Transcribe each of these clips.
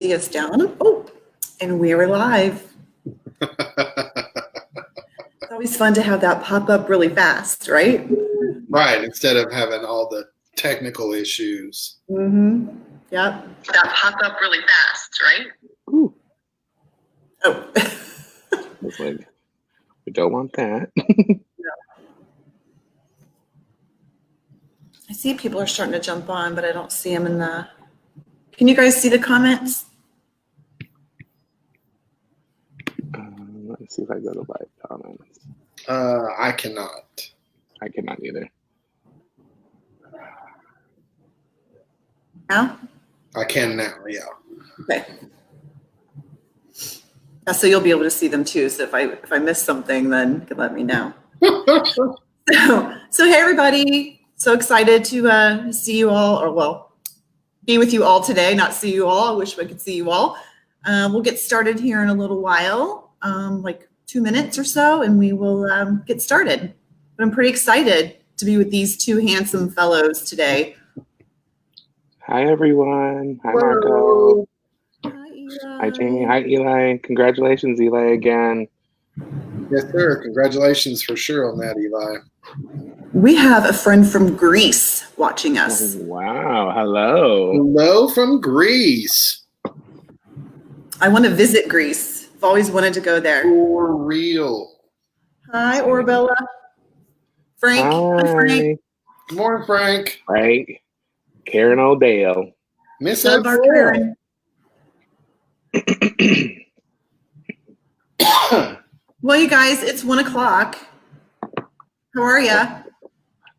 See us down. Oh, and we're live. It's always fun to have that pop up really fast, right? Right, instead of having all the technical issues. Mm-hmm. Yep. That pop up really fast, right? Ooh. Oh. It's like, we don't want that. I see people are starting to jump on, but I don't see them in the... Can you guys see the comments? Let me see if I go to live comments. I cannot. I cannot either. Now? I can now, yeah. Okay. So you'll be able to see them too. So if I miss something, then you can let me know. So hey everybody, so excited to see you all, or well, be with you all today, not see you all. I wish I could see you all. We'll get started here in a little while, like 2 minutes or so, and we will get started. But I'm pretty excited to be with these two handsome fellows today. Hi everyone. Hi Hello. Marco. Hi Jamie. Hi Eli. Congratulations, Eli, again. Yes, sir. Congratulations for sure on that, Eli. We have a friend from Greece watching us. Oh, wow. Hello. Hello from Greece. I want to visit Greece. I've always wanted to go there. For real. Hi, Orbella. Frank. Hi, Frank. Good morning, Frank. Frank. Karen O'Dale. Miss Love our Karen. Well, you guys, it's 1 o'clock. How are ya?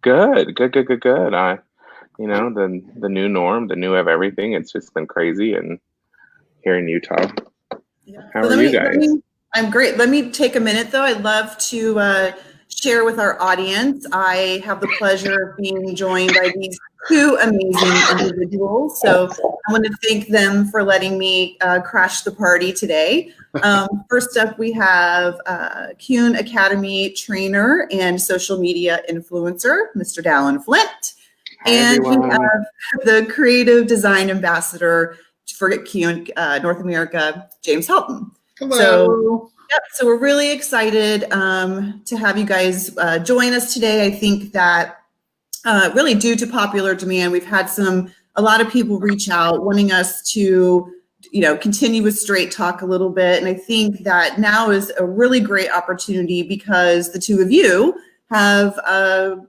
Good. You know, the new norm, the new of everything. It's just been crazy, and here in Utah. Yeah. How are you guys? I'm great. Let me take a minute, though. I'd love to share with our audience. I have the pleasure of being joined by these two amazing individuals. So I want to thank them for letting me crash the party today. First up, we have Kuhn Academy trainer and social media influencer, Mr. Dallan Flint. Hi, and everyone. we have the creative design ambassador for Kuhn North America, James Helton. Hello. So we're really excited to have you guys join us today. I think that really due to popular demand, we've had a lot of people reach out wanting us to, continue with Straight Talk a little bit. And I think that now is a really great opportunity because the two of you have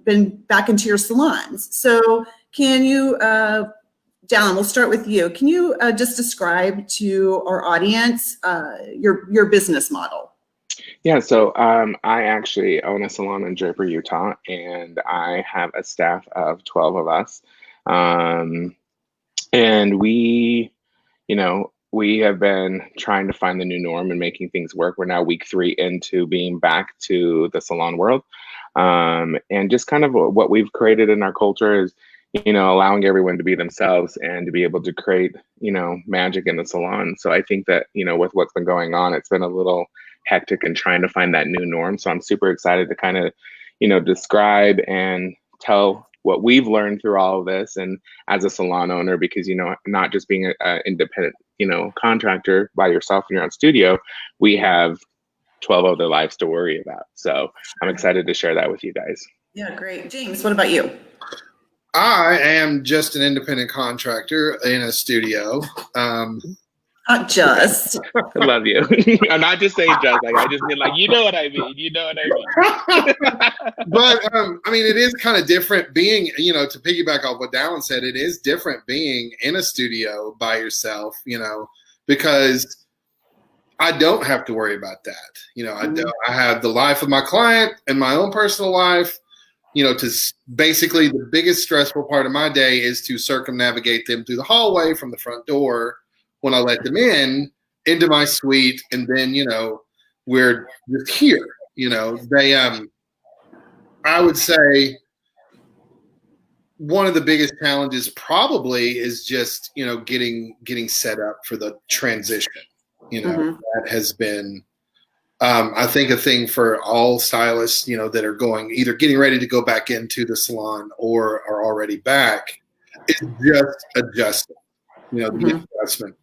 been back into your salons. So can you, Dallan, we'll start with you. Can you just describe to our audience your business model? Yeah, so I actually own a salon in Draper, Utah, and I have a staff of 12 of us. And we have been trying to find the new norm and making things work. We're now week 3 into being back to the salon world. And just kind of what we've created in our culture is, allowing everyone to be themselves and to be able to create, magic in the salon. So I think that, with what's been going on, it's been a little hectic and trying to find that new norm. So I'm super excited to kind of, describe and tell what we've learned through all of this, and as a salon owner, because, not just being an independent, contractor by yourself in your own studio, we have 12 other lives to worry about. So I'm excited to share that with you guys. Yeah, great. James, what about you? I am just an independent contractor in a studio. Not just. I love you. I'm not just saying just, like, I just mean like, you know what I mean. But it is kind of different being, to piggyback off what Dallan said, it is different being in a studio by yourself, because I don't have to worry about that. I have the life of my client and my own personal life. Basically the biggest stressful part of my day is to circumnavigate them through the hallway from the front door when I let them into my suite, and then, we're just here, they, I would say one of the biggest challenges probably is just, getting set up for the transition, that has been, I think a thing for all stylists, that are either getting ready to go back into the salon or are already back, is just adjusting, the adjustment.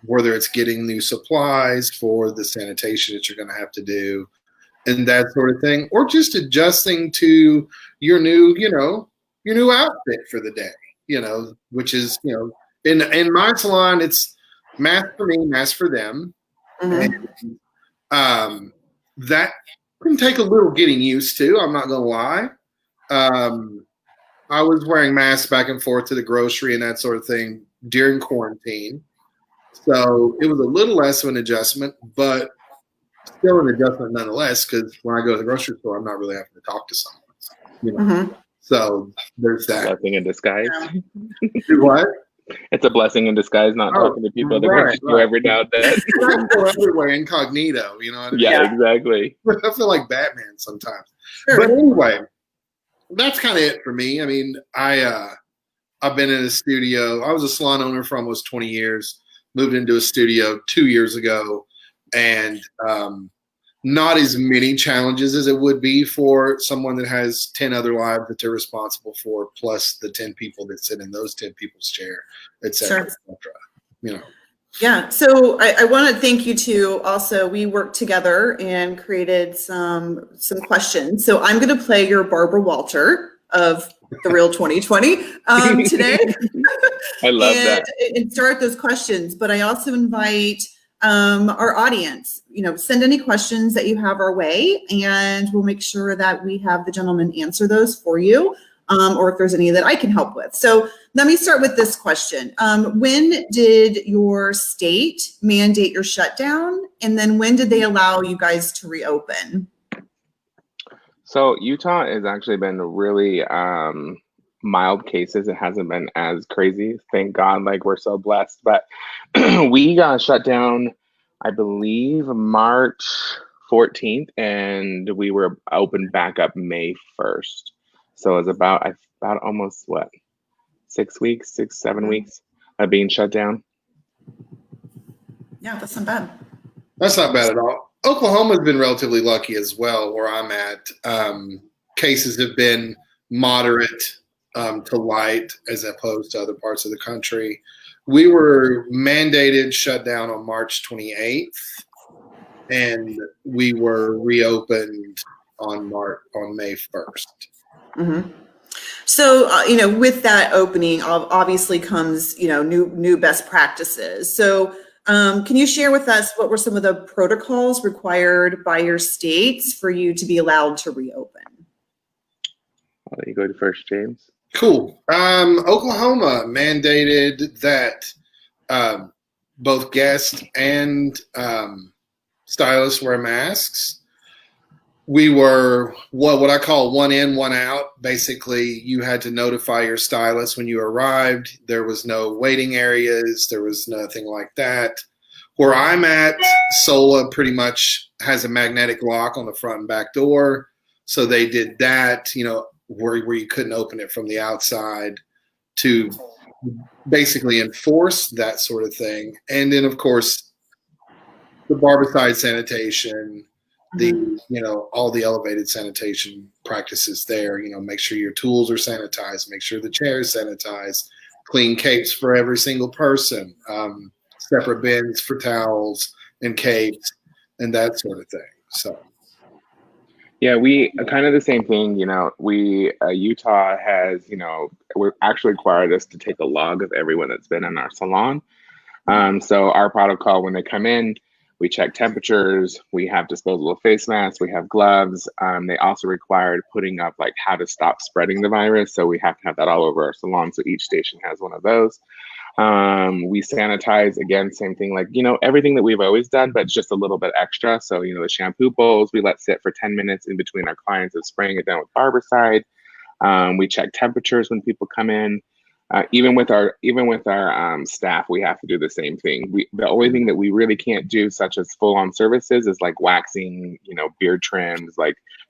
whether it's getting new supplies for the sanitation that you're going to have to do and that sort of thing, or just adjusting to your new, your new outfit for the day, which is, in my salon, it's mask for me, mask for them. Mm-hmm. And that can take a little getting used to, I'm not going to lie. I was wearing masks back and forth to the grocery and that sort of thing during quarantine. So it was a little less of an adjustment, but still an adjustment nonetheless, because when I go to the grocery store, I'm not really having to talk to someone. Mm-hmm. So there's that. Blessing in disguise. What? It's a blessing in disguise not talking to people at the grocery store every now and then. I can go everywhere incognito, you know what I mean? Yeah, exactly. I feel like Batman sometimes. Sure. But anyway, that's kind of it for me. I mean, I've been in a studio. I was a salon owner for almost 20 years, moved into a studio 2 years ago, and not as many challenges as it would be for someone that has 10 other lives that they're responsible for, plus the 10 people that sit in those 10 people's chair, et cetera, Sure. et cetera. Yeah, so I want to thank you too. Also, we worked together and created some questions. So I'm going to play your Barbara Walter of the Real 2020 today. I love that. And start those questions. But I also invite our audience, send any questions that you have our way, and we'll make sure that we have the gentleman answer those for you, or if there's any that I can help with. So let me start with this question. When did your state mandate your shutdown? And then when did they allow you guys to reopen? So Utah has actually been really mild cases. It hasn't been as crazy. Thank God, we're so blessed. But we got shut down, I believe, March 14th, and we were open back up May 1st. So it was about almost 6 weeks, 7 weeks of being shut down. Yeah, that's not bad. That's not bad at all. Oklahoma's been relatively lucky as well, where I'm at. Cases have been moderate to light as opposed to other parts of the country. We were mandated shut down on March 28th, and we were reopened on May 1st. Mm-hmm. So, with that opening, obviously comes, new best practices. So, can you share with us what were some of the protocols required by your states for you to be allowed to reopen? I'll let you go to first, James. Cool. Oklahoma mandated that both guests and stylists wear masks. We were what I call one in, one out. Basically, you had to notify your stylist when you arrived. There was no waiting areas. There was nothing like that. Where I'm at, Sola pretty much has a magnetic lock on the front and back door. So they did that, where you couldn't open it from the outside to basically enforce that sort of thing. And then, of course, the barbicide sanitation, all the elevated sanitation practices there, make sure your tools are sanitized, make sure the chair is sanitized, clean capes for every single person, separate bins for towels and capes and that sort of thing. So. Yeah, we kind of the same thing, Utah has, we're actually required us to take a log of everyone that's been in our salon. So our protocol when they come in, we check temperatures, we have disposable face masks, we have gloves. They also required putting up how to stop spreading the virus. So we have to have that all over our salon. So each station has one of those. We sanitize, again, same thing, everything that we've always done, but just a little bit extra. So, the shampoo bowls, we let sit for 10 minutes in between our clients of spraying it down with barbicide. We check temperatures when people come in. Even with our staff, we have to do the same thing. The only thing that we really can't do, such as full-on services, is waxing, beard trims,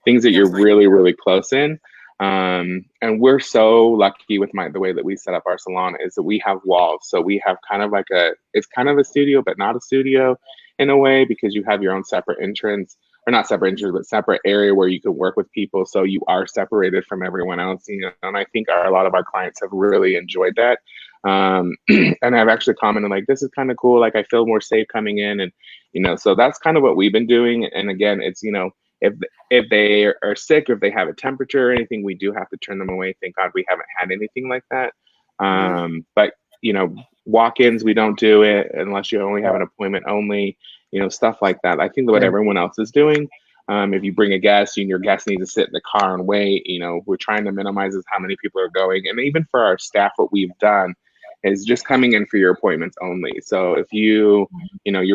things that you're really, really close in. And we're so lucky with the way that we set up our salon is that we have walls. So we have kind of it's kind of a studio, but not a studio in a way, because you have your own separate entrance. or not separate entries, but separate area where you can work with people, so you are separated from everyone else. And I think a lot of our clients have really enjoyed that. And I've actually commented like, this is kind of cool. Like, I feel more safe coming in, and so that's kind of what we've been doing. And again, it's if they are sick, or if they have a temperature or anything, we do have to turn them away. Thank God we haven't had anything like that. But walk-ins, we don't do it unless you only have an appointment only. Stuff like that. I think that what everyone else is doing. If you bring a guest and your guest needs to sit in the car and wait, we're trying to minimize how many people are going. And even for our staff, what we've done is just coming in for your appointments only. So if your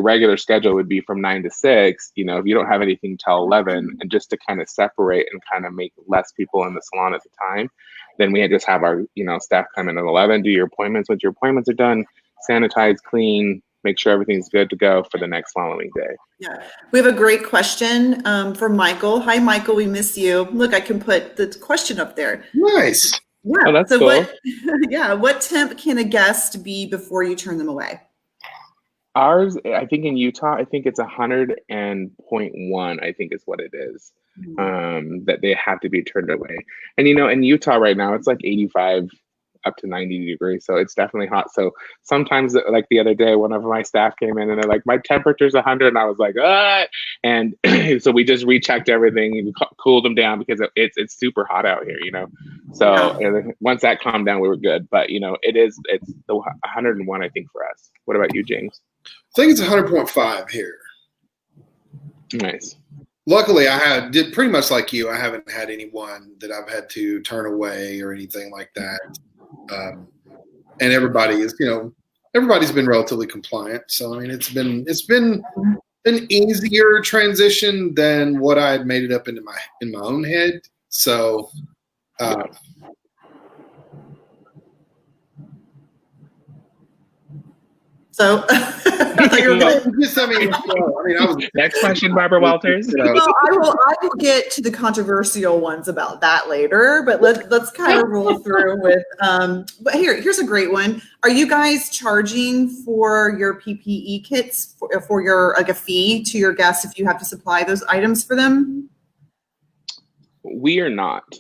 regular schedule would be from 9 to 6, if you don't have anything till 11, and just to kind of separate and kind of make less people in the salon at the time, then we just have our, staff come in at 11, do your appointments. Once your appointments are done, sanitize, clean, make sure everything's good to go for the next following day. Yeah, we have a great question from Michael. Hi, Michael, we miss you. Look, I can put the question up there. Nice. Yeah. Oh, that's cool. What temp can a guest be before you turn them away? Ours, I think in Utah, I think it's 100.1, I think is what it is, that they have to be turned away. And, in Utah right now, it's like 85 up to 90 degrees. So it's definitely hot. So sometimes, like the other day, one of my staff came in and they're like, my temperature's 100. And I was like, ah. And so we just rechecked everything and cooled them down, because it's super hot out here, So once that calmed down, we were good. But, it's the 101, I think, for us. What about you, James? I think it's 100.5 here. Nice. Luckily, I did pretty much like you. I haven't had anyone that I've had to turn away or anything like that. And everybody's been relatively compliant. So I mean, it's been an easier transition than what I had made it up in my own head. So I was next question, Barbara Walters. Well, I will get to the controversial ones about that later, but let's kind of roll through with. But here's a great one. Are you guys charging for your PPE kits for your a fee to your guests if you have to supply those items for them? We are not,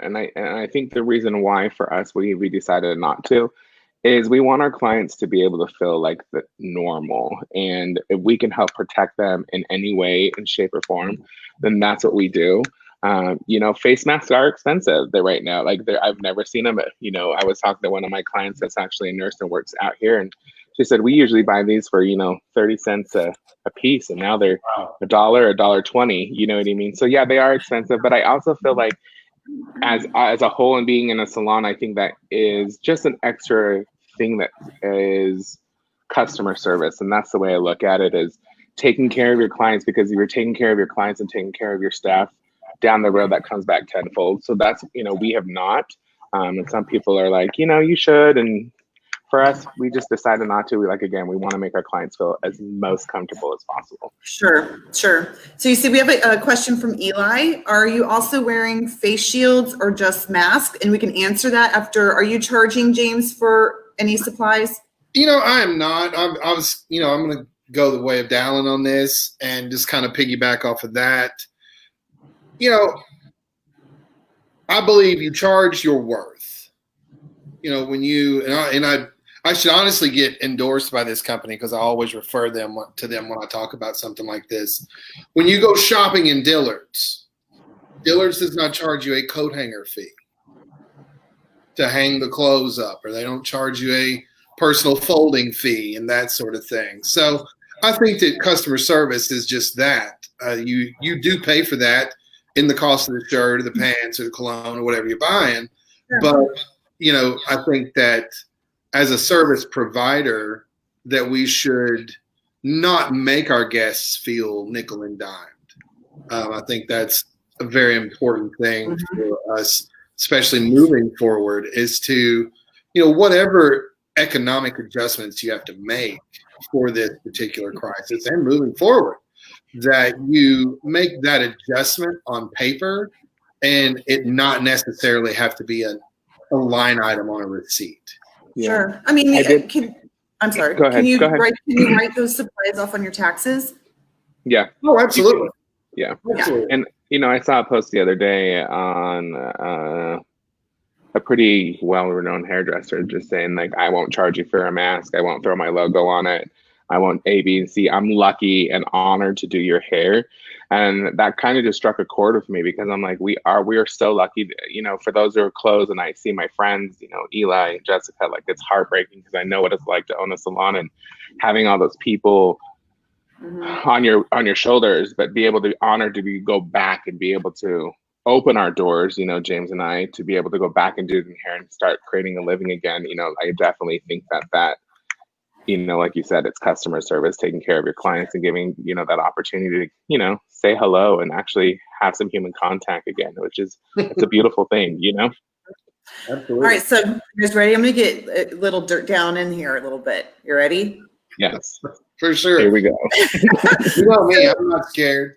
and I think the reason why for us we decided not to is we want our clients to be able to feel like the normal, and if we can help protect them in any way, in shape or form, then that's what we do. Face masks are expensive. They're right now, I've never seen them. But, I was talking to one of my clients that's actually a nurse and works out here, and she said we usually buy these for 30 cents a piece, and now they're $1, $1.20. You know what I mean? So yeah, they are expensive, but I also feel like as a whole, and being in a salon, I think that is just an extra thing that is customer service. And that's the way I look at it, is taking care of your clients, because if you're taking care of your clients and taking care of your staff, down the road that comes back tenfold. So that's, we have not, and some people are like, you should, and for us, we just decided not to. We want to make our clients feel as most comfortable as possible. Sure. So you see, we have a question from Eli. Are you also wearing face shields or just masks? And we can answer that after. Are you charging, James, for any supplies? I am not. I'm going to go the way of Dallan on this and just kind of piggyback off of that. I believe you charge your worth. When you I should honestly get endorsed by this company, because I always refer to them when I talk about something like this. When you go shopping in Dillard's does not charge you a coat hanger fee to hang the clothes up, or they don't charge you a personal folding fee and that sort of thing. So I think that customer service is just that. You do pay for that in the cost of the shirt or the pants or the cologne or whatever you're buying. Sure. But, I think that as a service provider, that we should not make our guests feel nickel and dimed. I think that's a very important thing for us, especially moving forward, is to, whatever economic adjustments you have to make for this particular crisis and moving forward, that you make that adjustment on paper and it not necessarily have to be a line item on a receipt. Yeah. Sure. I mean, I'm sorry. Go ahead. Can you write those supplies off on your taxes? Yeah. Oh, absolutely. Yeah. Absolutely. And, I saw a post the other day on a pretty well-renowned hairdresser just saying, like, I won't charge you for a mask. I won't throw my logo on it. I won't A, B, and C. I'm lucky and honored to do your hair. And that kind of just struck a chord with me because I'm like, we are so lucky, for those who are closed. And I see my friends, Eli and Jessica, like, it's heartbreaking because I know what it's like to own a salon and having all those people on your shoulders, but be able to be honored to go back and be able to open our doors, James and I, to be able to go back and do the hair and start creating a living again. I definitely think that like you said, it's customer service, taking care of your clients and giving, that opportunity to, say hello and actually have some human contact again, which is, it's a beautiful thing, Absolutely. All right, so you guys ready? I'm gonna get a little dirt down in here a little bit. You ready? Yes. For sure. Here we go. You know me, I'm not scared.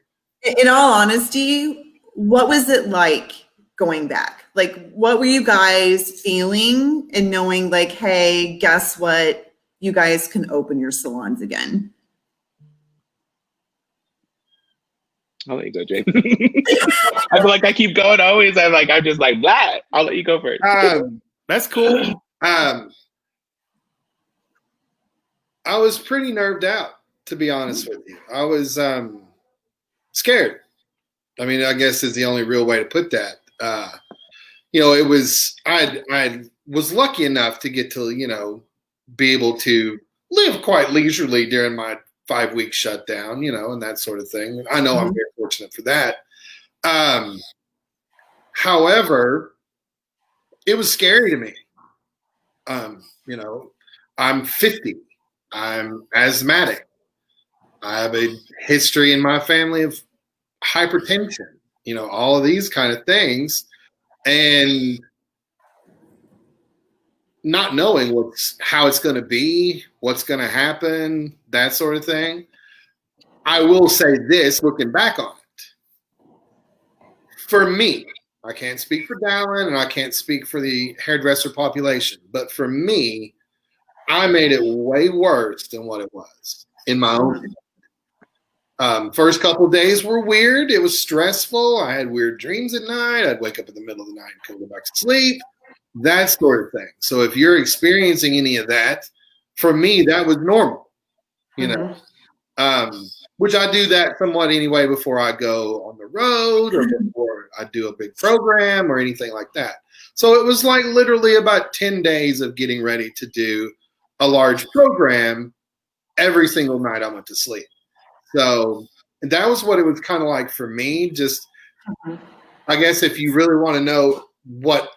In all honesty, what was it like going back? Like, what were you guys feeling and knowing, like, hey, guess what? You guys can open your salons again. I'll let you go, James. I feel like I keep going always. I'm just like, blah. I'll let you go first. That's cool. I was pretty nerved out, to be honest with you. I was scared. I mean, I guess is the only real way to put that. It was I was lucky enough to get to be able to live quite leisurely during my 5-week shutdown, and that sort of thing. I know I'm very fortunate for that. However, it was scary to me. I'm 50. I'm asthmatic. I have a history in my family of hypertension, all of these kind of things. And not knowing how it's going to be, what's going to happen, that sort of thing. I will say this, looking back on it. For me, I can't speak for Dallan and I can't speak for the hairdresser population, but for me, I made it way worse than what it was in my own. First couple of days were weird. It was stressful. I had weird dreams at night. I'd wake up in the middle of the night and couldn't go back to sleep, that sort of thing. So if you're experiencing any of that, for me, that was normal, which I do that somewhat anyway before I go on the road or before I do a big program or anything like that. So it was like literally about 10 days of getting ready to do a large program every single night I went to sleep. So that was what it was kind of like for me. Just, I guess if you really want to know what,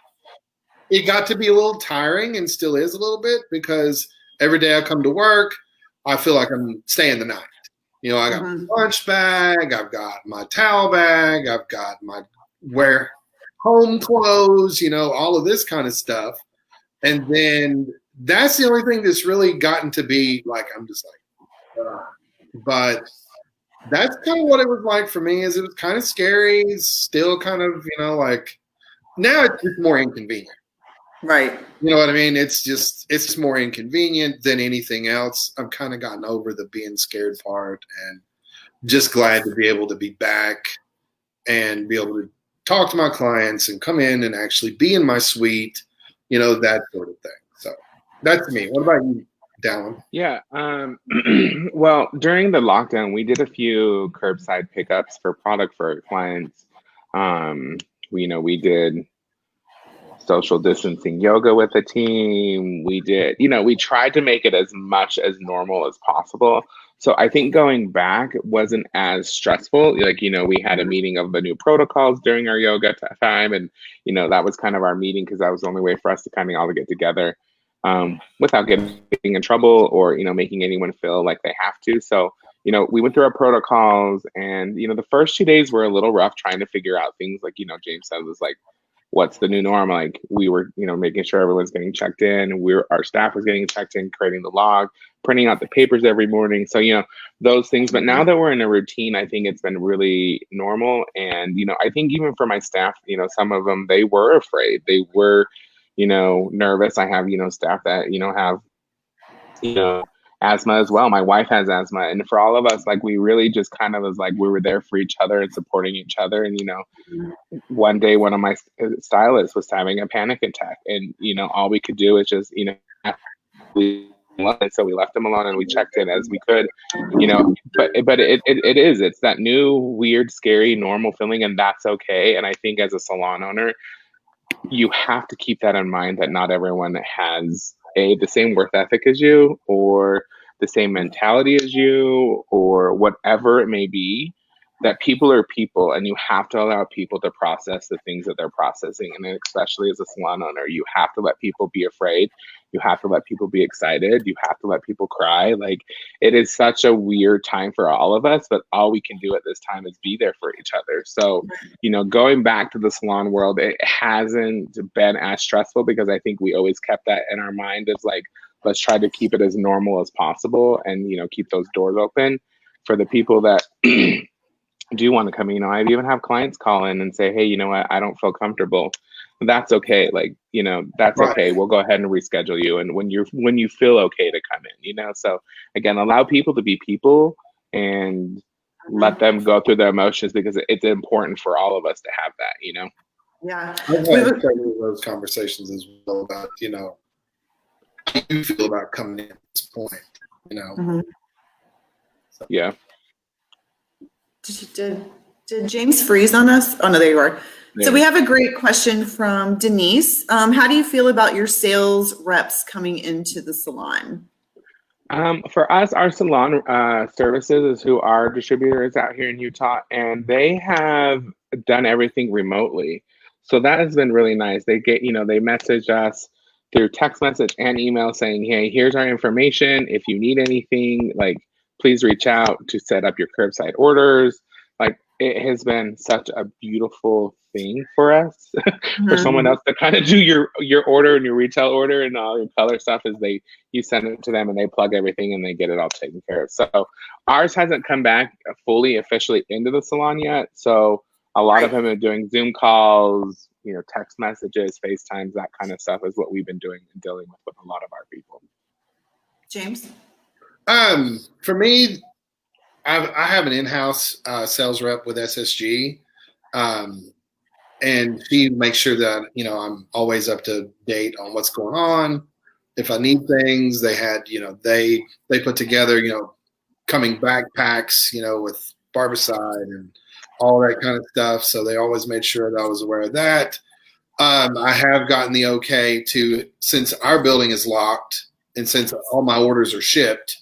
it got to be a little tiring and still is a little bit because every day I come to work, I feel like I'm staying the night. I got my lunch bag, I've got my towel bag, I've got my home clothes, all of this kind of stuff. And then that's the only thing that's really gotten to be like, I'm just like, but that's kind of what it was like for me. Is it was kind of scary, still kind of, like now it's just more inconvenient. Right. You know what I mean? It's just more inconvenient than anything else. I've kind of gotten over the being scared part and just glad to be able to be back and be able to talk to my clients and come in and actually be in my suite, that sort of thing. So that's me. What about you, Dallan? Yeah. Well, during the lockdown, we did a few curbside pickups for product for our clients. We did social distancing yoga with the team. We did, we tried to make it as much as normal as possible. So I think going back wasn't as stressful. Like, we had a meeting of the new protocols during our yoga time. And, that was kind of our meeting because that was the only way for us to kind of all get together without getting in trouble or, making anyone feel like they have to. So, we went through our protocols and, the first 2 days were a little rough trying to figure out things like, James said, was like, what's the new norm? Like we were, making sure everyone's getting checked in. Our staff was getting checked in, creating the log, printing out the papers every morning. So, those things. But now that we're in a routine, I think it's been really normal. And, I think even for my staff, some of them, they were afraid. They were, nervous. I have, staff that, have, asthma as well. My wife has asthma. And for all of us, like, we really just kind of was like, we were there for each other and supporting each other. And, one day one of my stylists was having a panic attack, and, all we could do is just, and so we left him alone and we checked in as we could, but it's that new, weird, scary, normal feeling, and that's okay. And I think as a salon owner, you have to keep that in mind, that not everyone has the same work ethic as you, or the same mentality as you, or whatever it may be. That people are people, and you have to allow people to process the things that they're processing. And especially as a salon owner, you have to let people be afraid. You have to let people be excited. You have to let people cry. Like, it is such a weird time for all of us, but all we can do at this time is be there for each other. So, going back to the salon world, it hasn't been as stressful, because I think we always kept that in our mind as like, let's try to keep it as normal as possible, and, keep those doors open for the people that do want to come in. I even have clients call in and say, hey, you know what, I don't feel comfortable. That's okay. Like, that's Right. okay. We'll go ahead and reschedule you. And when you feel okay to come in, so again, allow people to be people and let them go through their emotions, because it's important for all of us to have that, Yeah. I've had several of those conversations as well about, how you feel about coming in at this point, Mhm. Yeah. Did James freeze on us? Oh, no, there you are. Yeah. So we have a great question from Denise. How do you feel about your sales reps coming into the salon? For us, our salon services is who our distributor is out here in Utah, and they have done everything remotely. So that has been really nice. They get, they message us through text message and email saying, hey, here's our information. If you need anything, like, please reach out to set up your curbside orders. Like, it has been such a beautiful thing for us, for someone else to kind of do your order and your retail order and all your color stuff, is you send it to them and they plug everything and they get it all taken care of. So ours hasn't come back fully officially into the salon yet. So a lot of them are doing Zoom calls, text messages, FaceTimes, that kind of stuff is what we've been doing and dealing with a lot of our people. James? For me, I have an in-house sales rep with SSG, and she makes sure that, I'm always up to date on what's going on. If I need things, they had, they put together, coming backpacks, with barbicide and all that kind of stuff. So they always made sure that I was aware of that. I have gotten the okay to, since our building is locked and since all my orders are shipped,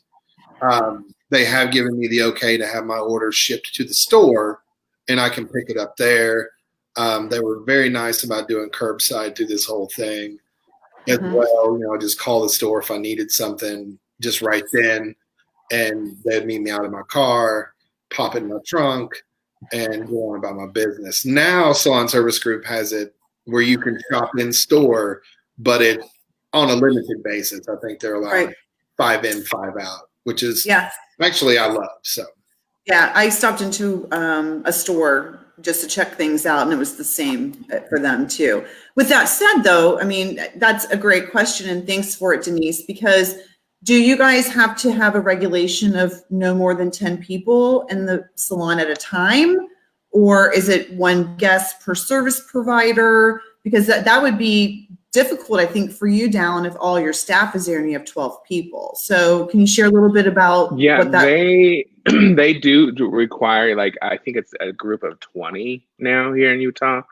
they have given me the okay to have my orders shipped to the store, and I can pick it up there. They were very nice about doing curbside through this whole thing as well. Just call the store if I needed something just right then, and they'd meet me out of my car, pop it in my trunk, and go on about my business. Now, Salon Service Group has it where you can shop in store, but it's on a limited basis. I think they're allowed 5 in, 5 out, which is actually I love. So yeah, I stopped into a store just to check things out, and it was the same for them too. With that said, though, I mean, that's a great question, and thanks for it, Denise, because do you guys have to have a regulation of no more than 10 people in the salon at a time? Or is it one guest per service provider? Because that would be difficult, I think, for you, Dallan, if all your staff is there and you have 12 people. So can you share a little bit about what that? They do require, like, I think it's a group of 20 now here in Utah,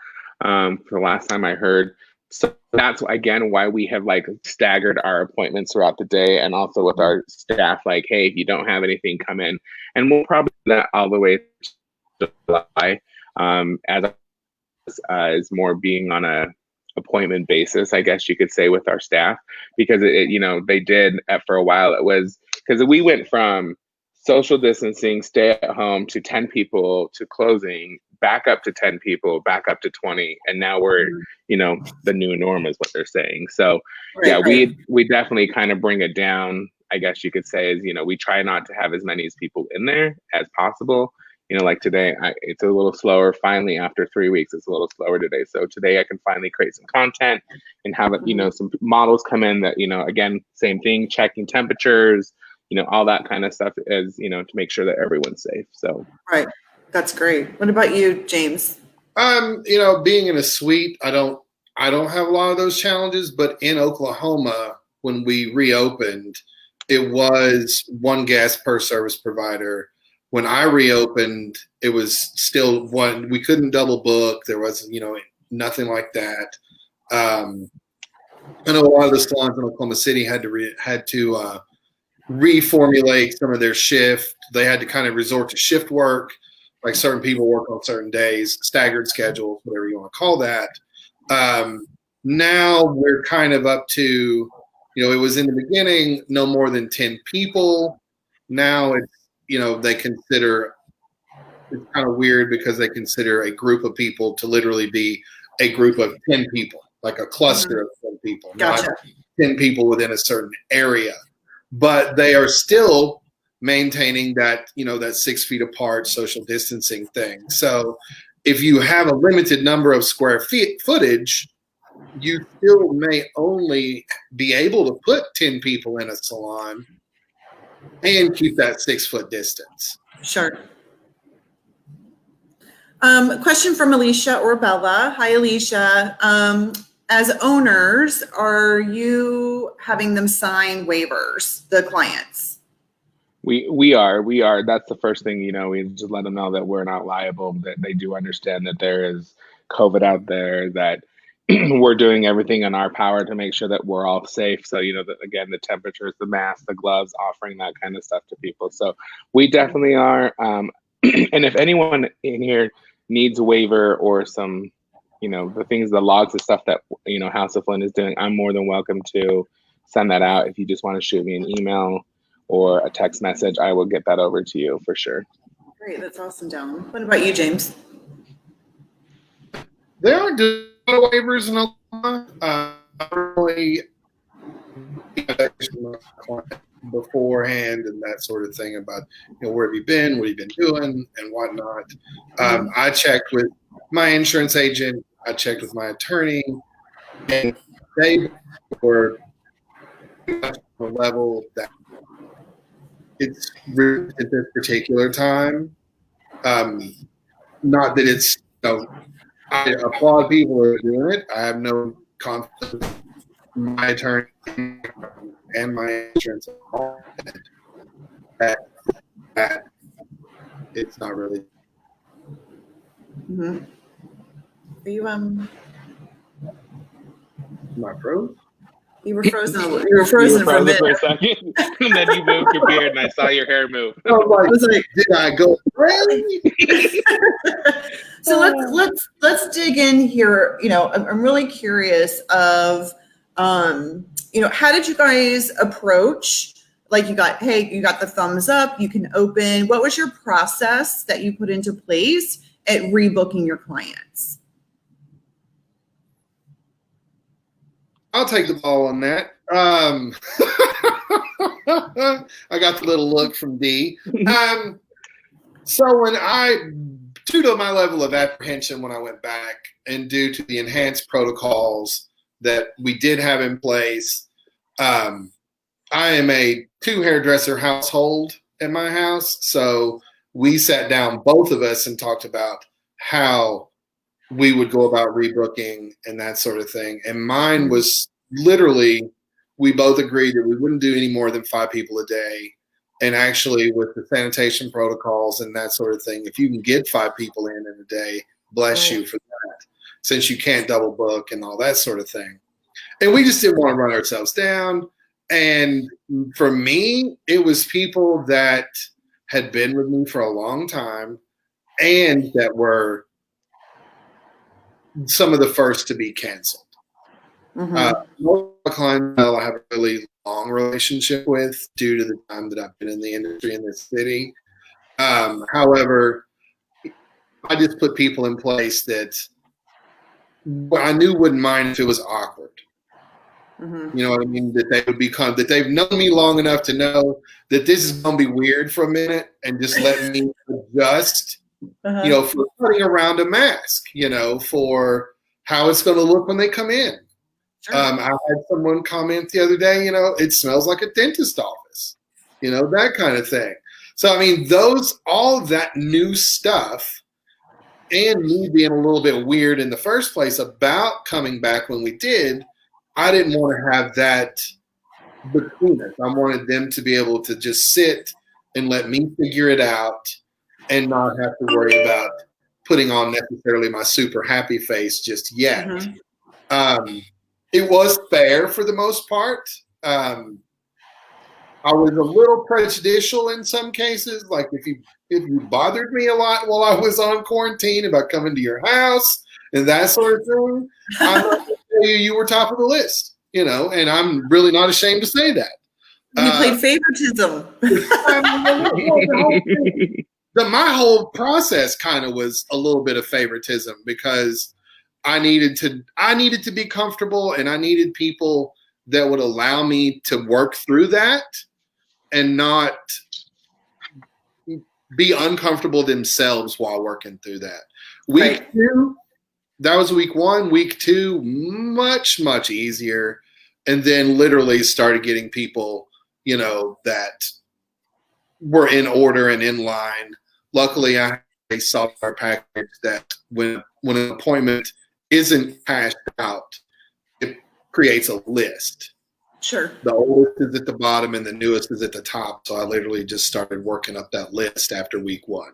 for the last time I heard. So that's, again, why we have, like, staggered our appointments throughout the day, and also with our staff, like, hey, if you don't have anything, come in. And we'll probably do that all the way to July, as more being on a appointment basis, I guess you could say, with our staff, because they did for a while. It was because we went from social distancing, stay at home, to 10 people, to closing, back up to 10 people, back up to 20, and now we're the new norm is what they're saying. So we definitely kind of bring it down, I guess you could say, is we try not to have as many people in there as possible. Like today, it's a little slower. Finally, after 3 weeks, it's a little slower today. So today I can finally create some content and have some models come in that, again, same thing, checking temperatures, all that kind of stuff is, to make sure that everyone's safe. So. Right. That's great. What about you, James? Being in a suite, I don't have a lot of those challenges, but in Oklahoma, when we reopened, it was one guest per service provider. When I reopened, it was still one. We couldn't double book. There was, nothing like that. I know a lot of the salons in Oklahoma City had to reformulate some of their shift. They had to kind of resort to shift work, like certain people work on certain days, staggered schedules, whatever you want to call that. Now we're kind of up to, it was in the beginning no more than 10 people. Now it's, they consider, it's kind of weird because they consider a group of people to literally be a group of 10 people, like a cluster of 10 people, Gotcha. not 10 people within a certain area. But they are still maintaining that, that 6 feet apart social distancing thing. So if you have a limited number of square footage, you still may only be able to put 10 people in a salon and keep that 6 foot distance. Sure. Question from Alicia or Bella. Hi, Alicia. As owners, are you having them sign waivers, the clients? We are. That's the first thing, we just let them know that we're not liable, that they do understand that there is COVID out there, that we're doing everything in our power to make sure that we're all safe. So, again, the temperatures, the masks, the gloves, offering that kind of stuff to people. So we definitely are. And if anyone in here needs a waiver or some, the things, the logs of stuff that, House of Flint is doing, I'm more than welcome to send that out. If you just want to shoot me an email or a text message, I will get that over to you for sure. Great. That's awesome, Dallan. What about you, James? There are waivers in Oklahoma. Really beforehand and that sort of thing about, where have you been, what have you been doing, and whatnot. I checked with my insurance agent. I checked with my attorney, and they were at the level that it's really at this particular time. Not that it's, I applaud people who are doing it. I have no confidence in my attorney and my insurance that it's not really. Mm-hmm. Are you Am I froze? You were frozen. You were frozen for a minute. For a second, and then you moved your beard, and I saw your hair move. I was like, did I go crazy? So let's dig in here. I'm really curious of, how did you guys approach? Like you got the thumbs up, you can open. What was your process that you put into place at rebooking your clients? I'll take the ball on that. I got the little look from D. So due to my level of apprehension when I went back and due to the enhanced protocols that we did have in place, I am a 2 hairdresser household in my house. So we sat down, both of us, and talked about how we would go about rebooking and that sort of thing. And mine was literally, we both agreed that we wouldn't do any more than 5 people a day. And actually with the sanitation protocols and that sort of thing, if you can get 5 people in a day, bless you for that, since you can't double book and all that sort of thing. And we just didn't want to run ourselves down. And for me, it was people that had been with me for a long time and that were some of the first to be canceled. Mm-hmm. Most of my clientele I have a really long relationship with due to the time that I've been in the industry in this city. However, I just put people in place that I knew wouldn't mind if it was awkward. Mm-hmm. You know what I mean? That they would become, that they've known me long enough to know that this is going to be weird for a minute and just let me adjust, for putting around a mask, for how it's going to look when they come in. Sure. I had someone comment the other day, it smells like a dentist office. that kind of thing. So, I mean, all that new stuff, and me being a little bit weird in the first place about coming back when we did, I didn't want to have that between us. I wanted them to be able to just sit and let me figure it out and not have to worry about putting on necessarily my super happy face just yet. Mm-hmm. It was fair for the most part. I was a little prejudicial in some cases, like if you bothered me a lot while I was on quarantine about coming to your house and that sort of thing, I'm not going to tell you were top of the list, and I'm really not ashamed to say that. You played favoritism. My whole process kind of was a little bit of favoritism because I needed to be comfortable, and I needed people that would allow me to work through that and not be uncomfortable themselves while working through that. Week 2, that was week 1. Week 2, much, much easier. And then literally started getting people, that were in order and in line. Luckily, I have a software package that when an appointment isn't hashed out, it creates a list. Sure. The oldest is at the bottom and the newest is at the top. So I literally just started working up that list after week 1.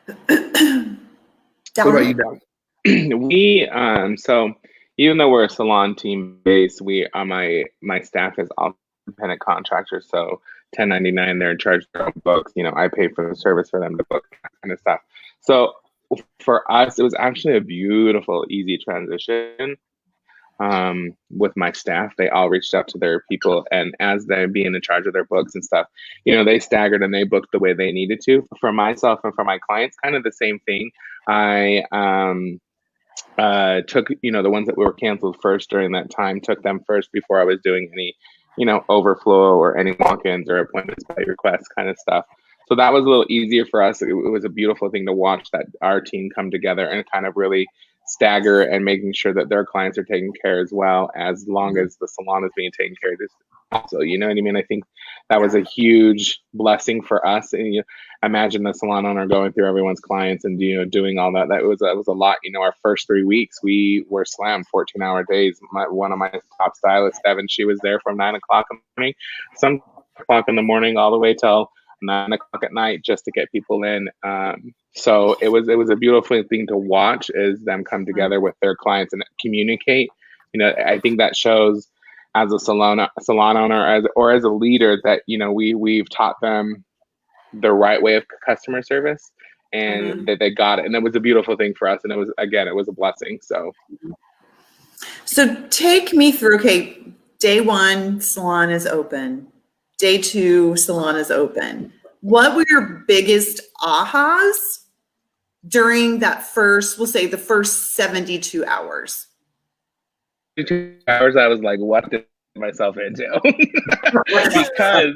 What about you, Dallan? We so even though we're a salon team based, we my staff is all independent contractors, so 1099, they're in charge of their own books. I pay for the service for them to book, that kind of stuff. So for us, it was actually a beautiful, easy transition. With my staff, they all reached out to their people, and as they're being in charge of their books and stuff, they staggered and they booked the way they needed to. For myself and for my clients, kind of the same thing. I took the ones that were canceled first during that time, took them first before I was doing any overflow or any walk-ins or appointments by request kind of stuff. So that was a little easier for us. It was a beautiful thing to watch that our team come together and kind of really stagger and making sure that their clients are taken care as well, as long as the salon is being taken care of also. You know what I mean? I think that was a huge blessing for us. And imagine the salon owner going through everyone's clients and doing all that. That was a lot. Our first 3 weeks we were slammed 14-hour days. One of my top stylists, Devin, she was there from 9 o'clock in the morning, some o'clock in the morning, all the way till 9 o'clock at night just to get people in. So it was a beautiful thing to watch, is them come together with their clients and communicate. I think that shows as a salon owner or as a leader that we've taught them the right way of customer service, and that they got it. And it was a beautiful thing for us, and it was a blessing. So take me through. Okay, day 1, salon is open. Day 2, salon is open. What were your biggest ahas during that first, we'll say the first 72 hours? 2 hours, I was like, what did I get myself into? Because,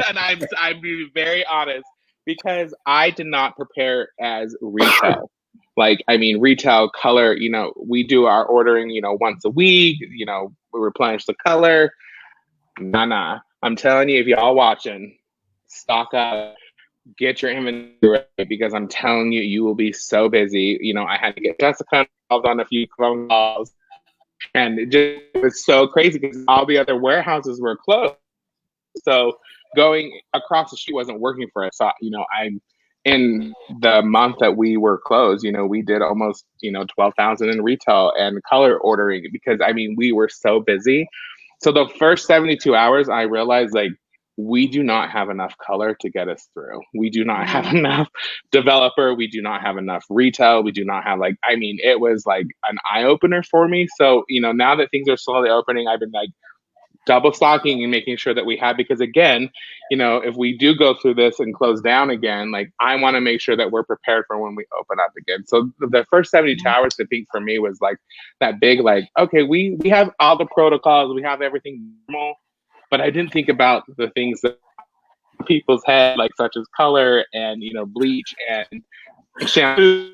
and I'm being very honest, because I did not prepare as retail. Retail color, we do our ordering, once a week, we replenish the color. Nah. I'm telling you, if y'all watching, stock up, get your inventory ready, because I'm telling you, you will be so busy. I had to get Jessica involved on a few phone calls, and it was so crazy because all the other warehouses were closed. So going across the street wasn't working for us. So, in the month that we were closed, we did almost, 12,000 in retail and color ordering, because we were so busy. So the first 72 hours, I realized we do not have enough color to get us through. We do not have enough developer. We do not have enough retail. We do not have it was an eye opener for me. So, now that things are slowly opening, I've been double stocking and making sure that we have, because again, if we do go through this and close down again, I want to make sure that we're prepared for when we open up again. So the first 72 hours, I think for me was that big, okay, we have all the protocols, we have everything normal, but I didn't think about the things that people's head, such as color and, bleach and shampoo.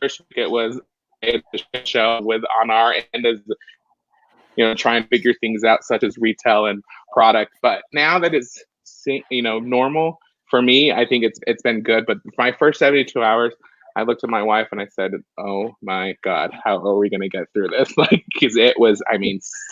First week it was a show with on our end as trying to figure things out, such as retail and product. But now that it's, normal for me, I think it's been good. But my first 72 hours, I looked at my wife and I said, "Oh my God, how are we going to get through this?" Because it was,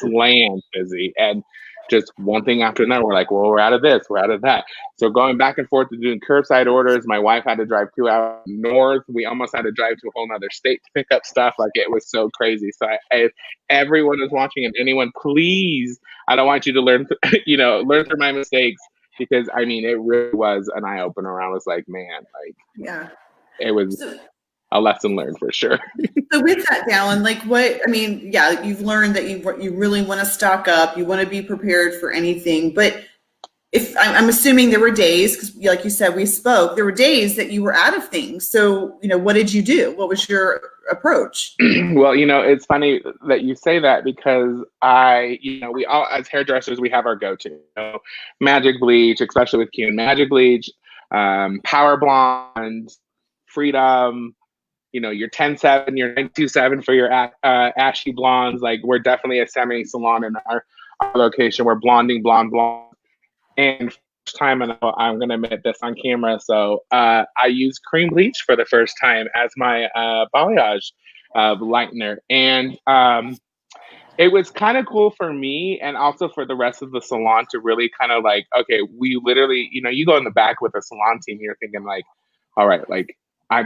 slam busy, and just one thing after another. We're like, well, we're out of this, we're out of that. So going back and forth to doing curbside orders. My wife had to drive 2 hours north. We almost had to drive to a whole other state to pick up stuff. It was so crazy. So if everyone is watching, and anyone, please, I don't want you to learn, learn through my mistakes, because it really was an eye opener. I was like, man, yeah. It was a lesson learned for sure. So with that, Dallan, you've learned that you really want to stock up, you want to be prepared for anything. But if I'm assuming there were days, because like you said, there were days that you were out of things. So, what did you do? What was your approach? Well, it's funny that you say that, because we all, as hairdressers, we have our go-to, magic bleach, especially with Q, magic bleach, power blonde, freedom, your 10-7, your 927 for your ashy blondes. We're definitely a semi-salon in our location. We're blonding blonde. And first time, and I'm going to admit this on camera, so I used cream bleach for the first time as my balayage lightener. And it was kind of cool for me, and also for the rest of the salon, to really kind of okay, we literally, you go in the back with a salon team, you're thinking all right,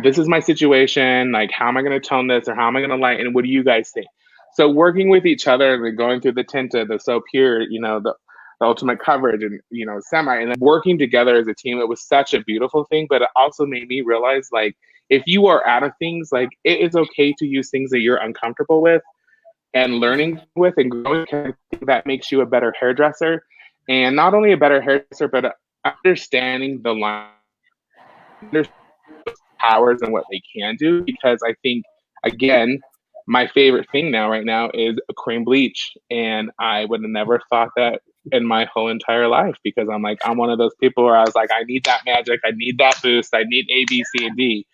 this is my situation. How am I going to tone this, or how am I going to light? And what do you guys think? So working with each other and going through the tinta, the So Pure, the ultimate coverage, and semi, and then working together as a team, it was such a beautiful thing. But it also made me realize, if you are out of things, it is okay to use things that you're uncomfortable with, and learning with and growing. That makes you a better hairdresser, and not only a better hairdresser, but understanding the line, powers and what they can do. Because I think, again, my favorite thing right now is a cream bleach, and I would have never thought that in my whole entire life, because I'm one of those people where I was I need that magic, I need that boost, I need A, B, C, and D.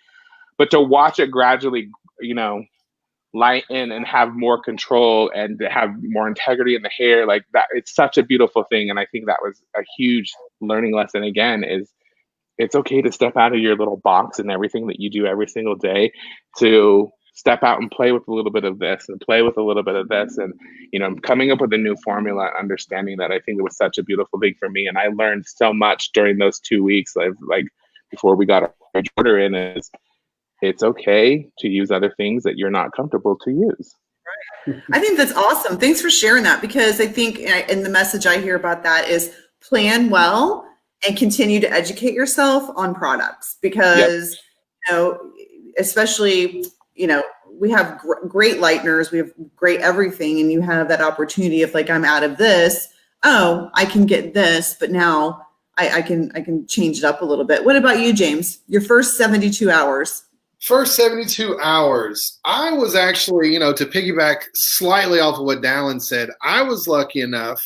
But to watch it gradually, lighten and have more control and to have more integrity in the hair, that, it's such a beautiful thing. And I think that was a huge learning lesson. Again, is it's okay to step out of your little box and everything that you do every single day, to step out and play with a little bit of this and play with a little bit of this, and coming up with a new formula, understanding that. I think it was such a beautiful thing for me, and I learned so much during those 2 weeks. Before we got our order in, is it's okay to use other things that you're not comfortable to use. I think that's awesome. Thanks for sharing that, because I think, and the message I hear about that is plan and continue to educate yourself on products, because, especially, we have great lighteners, we have great everything, and you have that opportunity of I'm out of this, I can get this, but now I can change it up a little bit. What about you, James? Your first 72 hours? First 72 hours, I was actually, to piggyback slightly off of what Dallan said, I was lucky enough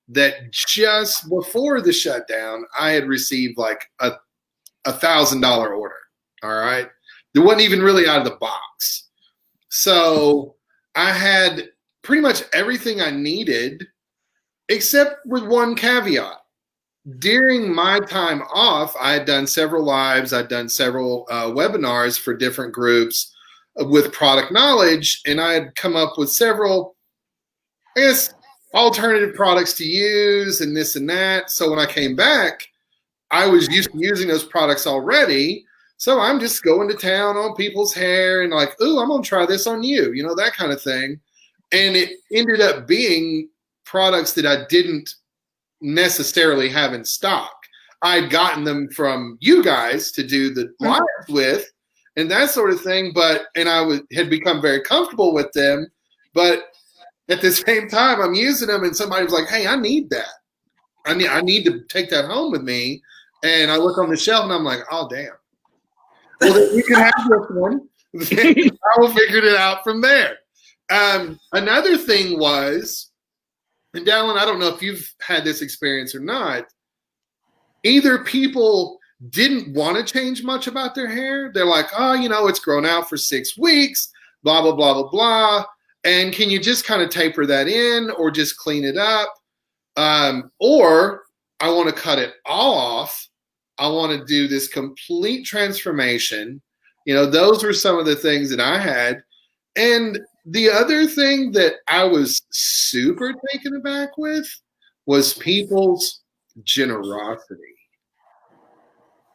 that just before the shutdown, I had received a $1,000 order. All right. It wasn't even really out of the box. So I had pretty much everything I needed, except with one caveat. During my time off, I had done several lives. I'd done several webinars for different groups with product knowledge, and I had come up with several, alternative products to use and this and that. So when I came back, I was used to using those products already. So I'm just going to town on people's hair and ooh, I'm going to try this on you, that kind of thing. And it ended up being products that I didn't necessarily have in stock. I'd gotten them from you guys to do the lives with and that sort of thing. And I had become very comfortable with them. But at the same time, I'm using them, and somebody was like, "Hey, I need that. I need to take that home with me." And I look on the shelf, and I'm like, "Oh, damn. Well, then you can have this one." I will figure it out from there. Another thing was, and Dallan, I don't know if you've had this experience or not. Either people didn't want to change much about their hair. They're like, "Oh, it's grown out for 6 weeks, blah, blah, blah, blah, blah." And can you just kind of taper that in or just clean it up? Or I want to cut it all off. I want to do this complete transformation. Those were some of the things that I had. And the other thing that I was super taken aback with was people's generosity.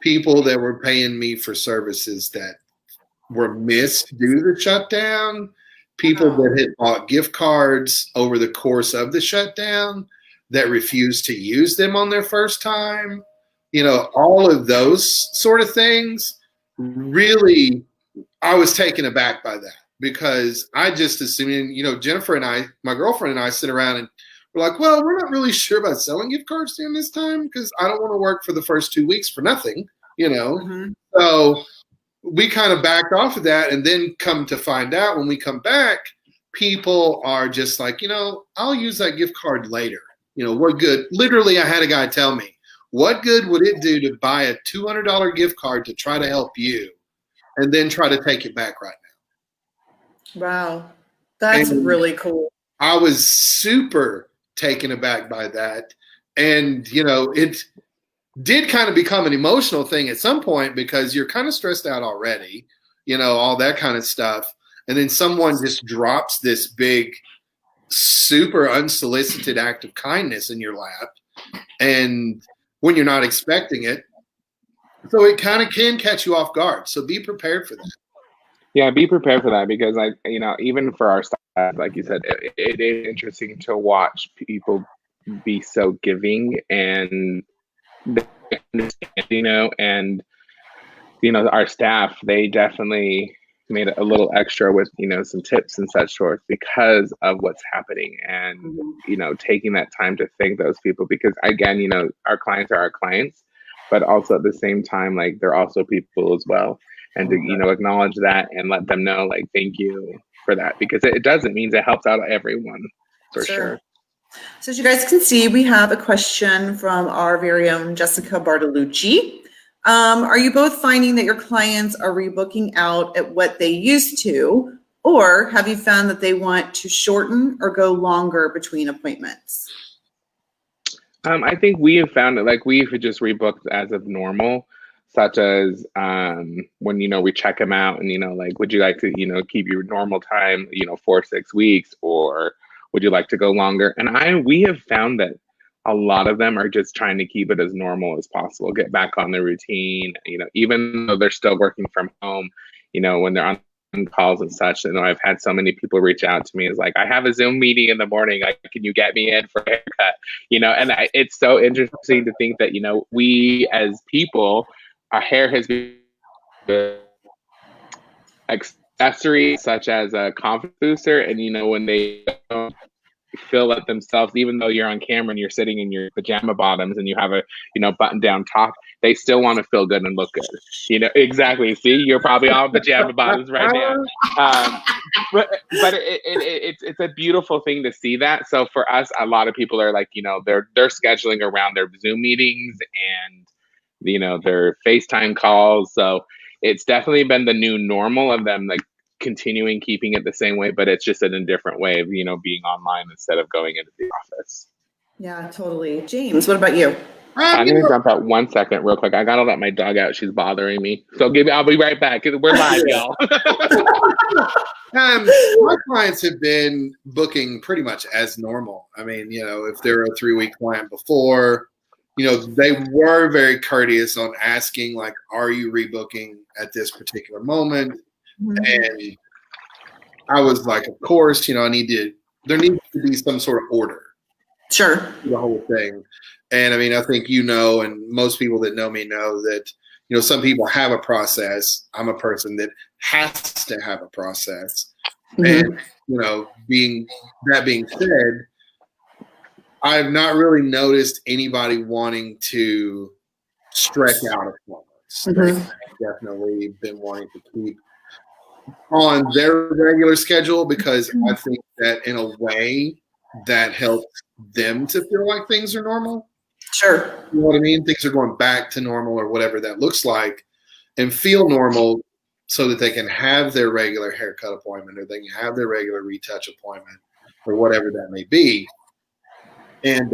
People that were paying me for services that were missed due to the shutdown. People that had bought gift cards over the course of the shutdown that refused to use them on their first time. All of those sort of things. Really, I was taken aback by that because I just assumed, Jennifer and I, my girlfriend and I, sit around and we're like, well, we're not really sure about selling gift cards during this time because I don't want to work for the first 2 weeks for nothing, Mm-hmm. So we kind of backed off of that, and then come to find out when we come back, people are just like, I'll use that gift card later. What good? Literally, I had a guy tell me, what good would it do to buy a $200 gift card to try to help you and then try to take it back right now? Wow. That's really cool. I was super taken aback by that. And, it did kind of become an emotional thing at some point because you're kind of stressed out already, all that kind of stuff. And then someone just drops this big, super unsolicited act of kindness in your lap. And when you're not expecting it, so it kind of can catch you off guard. So be prepared for that. Yeah, be prepared for that because, even for our staff, like you said, it is interesting to watch people be so giving and, and, our staff, they definitely made a little extra with, some tips and such sorts because of what's happening and, taking that time to thank those people because, again, our clients are our clients, but also at the same time, like, they're also people as well. And to, acknowledge that and let them know, like, thank you for that because it does. It means it helps out everyone for sure. So as you guys can see, we have a question from our very own Jessica Bartolucci. Are you both finding that your clients are rebooking out at what they used to, or have you found that they want to shorten or go longer between appointments? I think we have found that, like, we've just rebooked as of normal, such as when, we check them out and, like, would you like to, keep your normal time, 4 to 6 weeks, or would you like to go longer? And we have found that a lot of them are just trying to keep it as normal as possible, get back on their routine, even though they're still working from home, when they're on calls and such. And I've had so many people reach out to me as like, I have a Zoom meeting in the morning. Like, can you get me in for a haircut? And it's so interesting to think that, we as people, our hair has been accessory such as a confidence booster. And, when they don't feel it themselves, even though you're on camera and you're sitting in your pajama bottoms and you have a, button down top, they still want to feel good and look good. Exactly. See, you're probably all pajama bottoms right now. But it's a beautiful thing to see that. So for us, a lot of people are like, they're scheduling around their Zoom meetings and, their FaceTime calls. So it's definitely been the new normal of them, like, continuing keeping it the same way, but it's just in a different way of, being online instead of going into the office. Yeah, totally. James, what about you? I'm going to jump out 1 second real quick. I got to let my dog out. She's bothering me. So I'll be right back. We're live, y'all. My clients have been booking pretty much as normal. I mean, if they're a 3-week client before, they were very courteous on asking, like, are you rebooking at this particular moment? Mm-hmm. And I was like, of course, there needs to be some sort of order. Sure. The whole thing. And I mean, I think, and most people that know me know that, some people have a process. I'm a person that has to have a process. Mm-hmm. And, being said, I've not really noticed anybody wanting to stretch out appointments. Mm-hmm. They've definitely been wanting to keep on their regular schedule because I think that in a way that helps them to feel like things are normal. Sure. You know what I mean? Things are going back to normal or whatever that looks like and feel normal. so that they can have their regular haircut appointment, or they can have their regular retouch appointment, or whatever that may be. And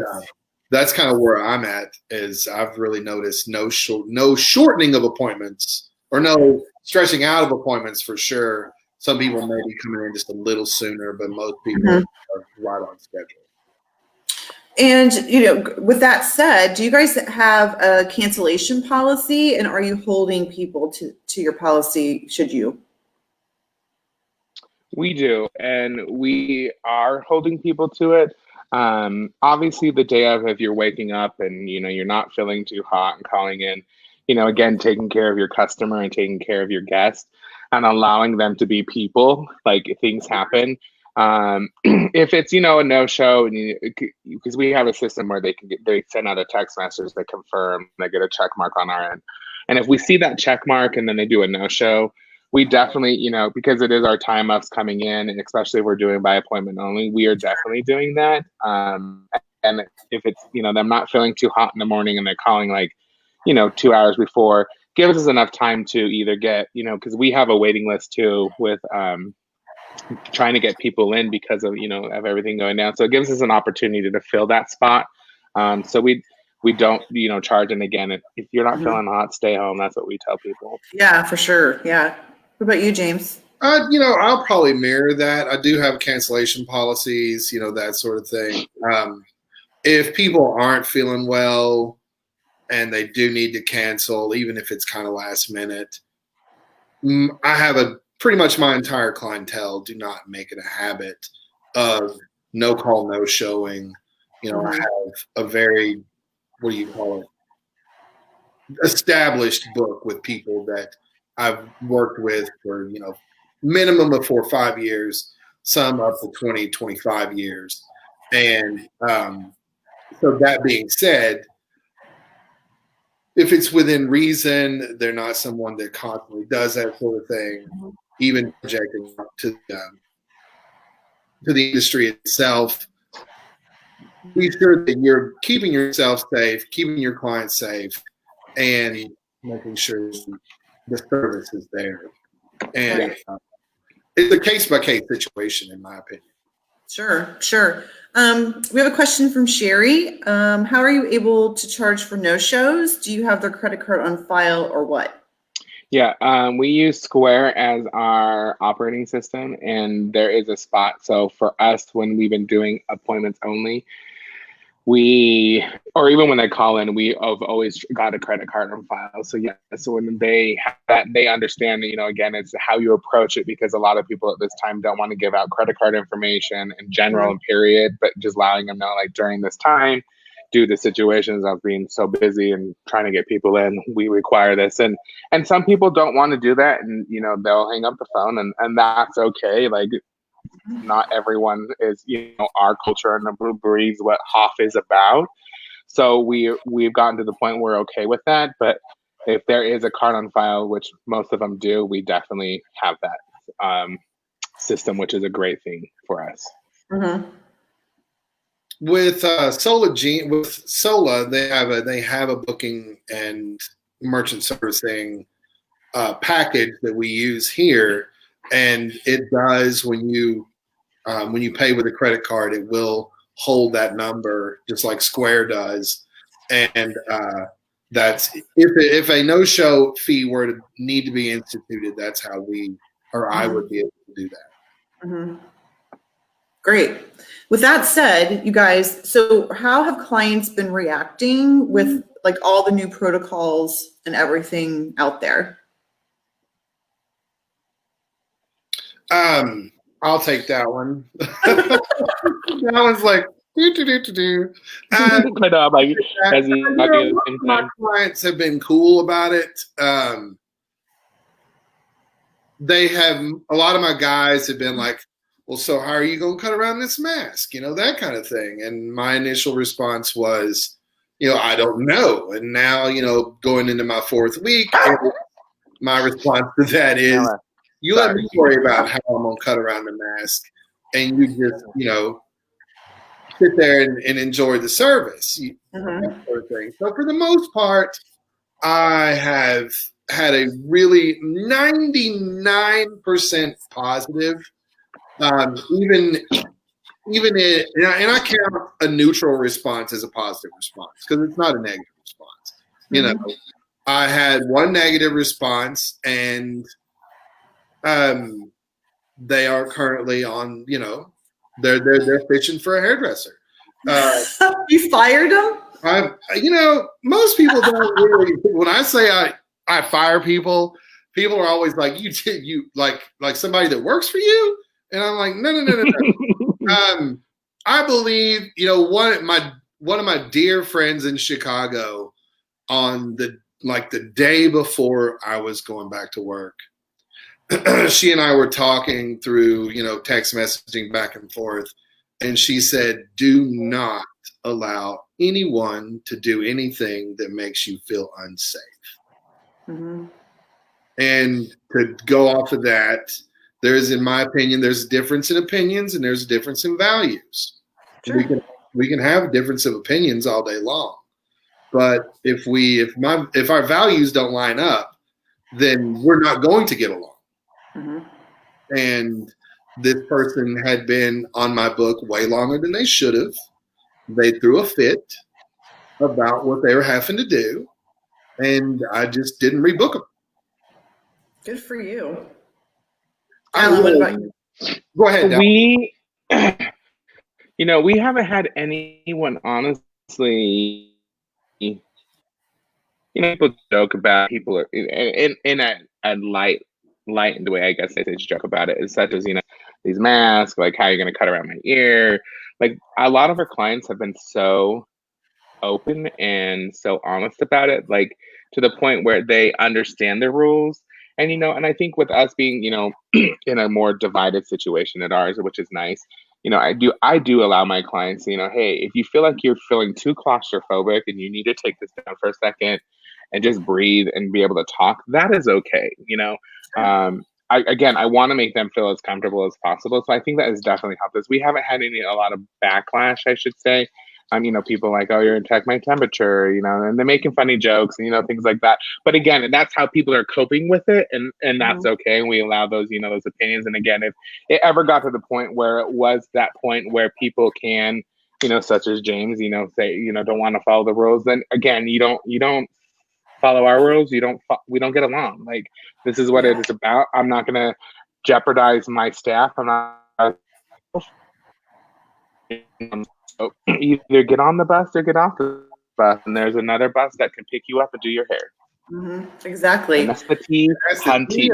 that's kind of where I'm at. Is I've really noticed no shortening of appointments, or no stretching out of appointments for sure. Some people may be coming in just a little sooner, but most people are right on schedule. And, you know, with that said, do you guys have a cancellation policy, and are you holding people to your policy should you? We do, and we are holding people to it. Obviously, the day of, if you're waking up and, you know, you're not feeling too hot and calling in, you know, again, taking care of your customer and taking care of your guest and allowing them to be people, like things happen. If it's, you know, a no-show, and because we have a system where they send out a text message, they confirm, they get a check mark on our end. And if we see that check mark and then they do a no-show, we definitely, you know, because it is our time ups coming in, and especially if we're doing by appointment only, we are definitely doing that. And if it's, you know, them not feeling too hot in the morning and they're calling like, you know, 2 hours before, gives us enough time to either get, you know, because we have a waiting list too with trying to get people in because of, you know, of everything going down. So it gives us an opportunity to fill that spot. So we don't, you know, charge. And again, if you're not feeling hot, stay home. That's what we tell people. Yeah, for sure. Yeah. What about you, James? You know, I'll probably mirror that. I do have cancellation policies, you know, that sort of thing. If people aren't feeling well and they do need to cancel, even if it's kind of last minute, I have pretty much my entire clientele do not make it a habit of no call, no showing. You know, I have a very, what do you call it, established book with people that I've worked with for, you know, minimum of 4 or 5 years, some up to 20, 25 years. And so that being said, if it's within reason, they're not someone that constantly does that sort of thing, even projecting up to the industry itself. Be sure that you're keeping yourself safe, keeping your clients safe, and making sure the service is there. And it's a case-by-case situation, in my opinion. Sure. We have a question from Sherry. How are you able to charge for no-shows? Do you have their credit card on file or what? Yeah, we use Square as our operating system, and there is a spot. So for us, when we've been doing appointments only, or even when they call in, we have always got a credit card on file. So yeah, so when they have that, they understand that, you know, again, it's how you approach it, because a lot of people at this time don't want to give out credit card information in general and period, but just allowing them to know, like, during this time, due to situations of being so busy and trying to get people in, we require this. And some people don't want to do that, and, you know, they'll hang up the phone, and that's okay. Like, not everyone is, you know, our culture and breeds what Hoff is about. So we've gotten to the point where we're okay with that. But if there is a card on file, which most of them do, we definitely have that system, which is a great thing for us. With Sola, they have a booking and merchant servicing package that we use here, and it does, when you pay with a credit card, it will hold that number just like Square does. And that's if a no-show fee were to need to be instituted, that's how I would be able to do that. Great. With that said, you guys, so how have clients been reacting with like all the new protocols and everything out there? I'll take that one. That one's like do. My clients have been cool about it. They have, a lot of my guys have been like, well, so how are you going to cut around this mask? You know, that kind of thing. And my initial response was, you know, I don't know. And now, you know, going into my 4th week, my response to that is, you let me worry about how I'm going to cut around the mask, and you just, you know, sit there and enjoy the service, that sort of thing. So for the most part, I have had a really 99% positive. Even it, and I count a neutral response as a positive response because it's not a negative response. You know, I had one negative response, and they are currently on. You know, they're fishing for a hairdresser. You fired them? Most people don't really. When I say I fire people, people are always like, you like somebody that works for you, and I'm like, no. I believe, one of my dear friends in Chicago, on the day before I was going back to work, she and I were talking through, text messaging back and forth, and she said, "Do not allow anyone to do anything that makes you feel unsafe." Mm-hmm. And to go off of that, in my opinion, there's a difference in opinions and there's a difference in values. Sure. We can have a difference of opinions all day long, but if our values don't line up, then we're not going to get along. Mm-hmm. And this person had been on my book way longer than they should have. They threw a fit about what they were having to do, and I just didn't rebook them. Good for you. Dallan, what about you? Go ahead, Dallan. We haven't had anyone, honestly, people joke about people are in a lightened way, I guess they joke about it, is such as, these masks, like how you're going to cut around my ear. Like, a lot of our clients have been so open and so honest about it, like to the point where they understand the rules. And, and I think with us being, in a more divided situation at ours, which is nice, I do allow my clients, hey, if you feel like you're feeling too claustrophobic and you need to take this down for a second and just breathe and be able to talk, that is okay. I want to make them feel as comfortable as possible. So I think that has definitely helped us. We haven't had a lot of backlash, I should say. People like, oh, you're going to check my temperature, and they're making funny jokes and, things like that. But again, that's how people are coping with it. And that's okay. And we allow those, those opinions. And again, if it ever got to the point where it was that point where people can, such as James, say, don't want to follow the rules, then again, you don't follow our rules. We don't get along. Like, this is what it is about. I'm not going to jeopardize my staff. I'm not. So either get on the bus or get off the bus, and there's another bus that can pick you up and do your hair. Mm-hmm. Exactly. And that's the tea, hunting.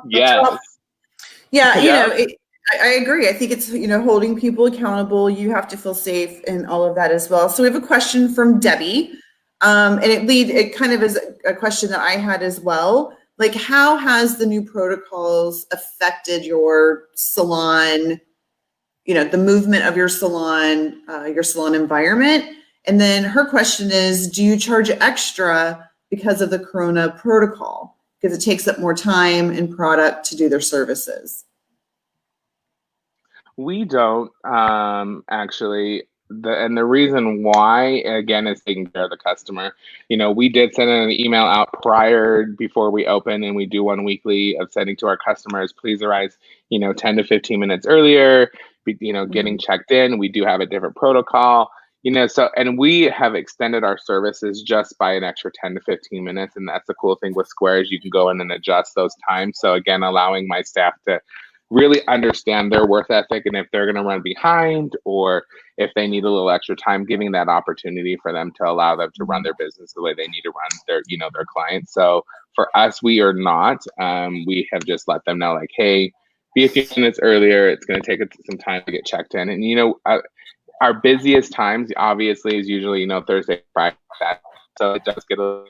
Yes. Yeah, I agree. I think it's, holding people accountable. You have to feel safe and all of that as well. So we have a question from Debbie, and it kind of is a question that I had as well. Like, how has the new protocols affected your salon, the movement of your salon environment? And then her question is, do you charge extra because of the Corona protocol? Because it takes up more time and product to do their services. We don't, actually. The reason why, again, is taking care of the customer. We did send an email out before we open, and we do one weekly of sending to our customers, please arrive, 10 to 15 minutes earlier, getting checked in. We do have a different protocol, and we have extended our services just by an extra 10 to 15 minutes. And that's the cool thing with Square is you can go in and adjust those times. So again, allowing my staff to really understand their work ethic, and if they're going to run behind or if they need a little extra time, giving that opportunity for them to allow them to run their business the way they need to run their clients. So for us, we are not. We have just let them know, like, hey, be a few minutes earlier. It's going to take some time to get checked in. And our busiest times, obviously, is usually Thursday, Friday. So it does get a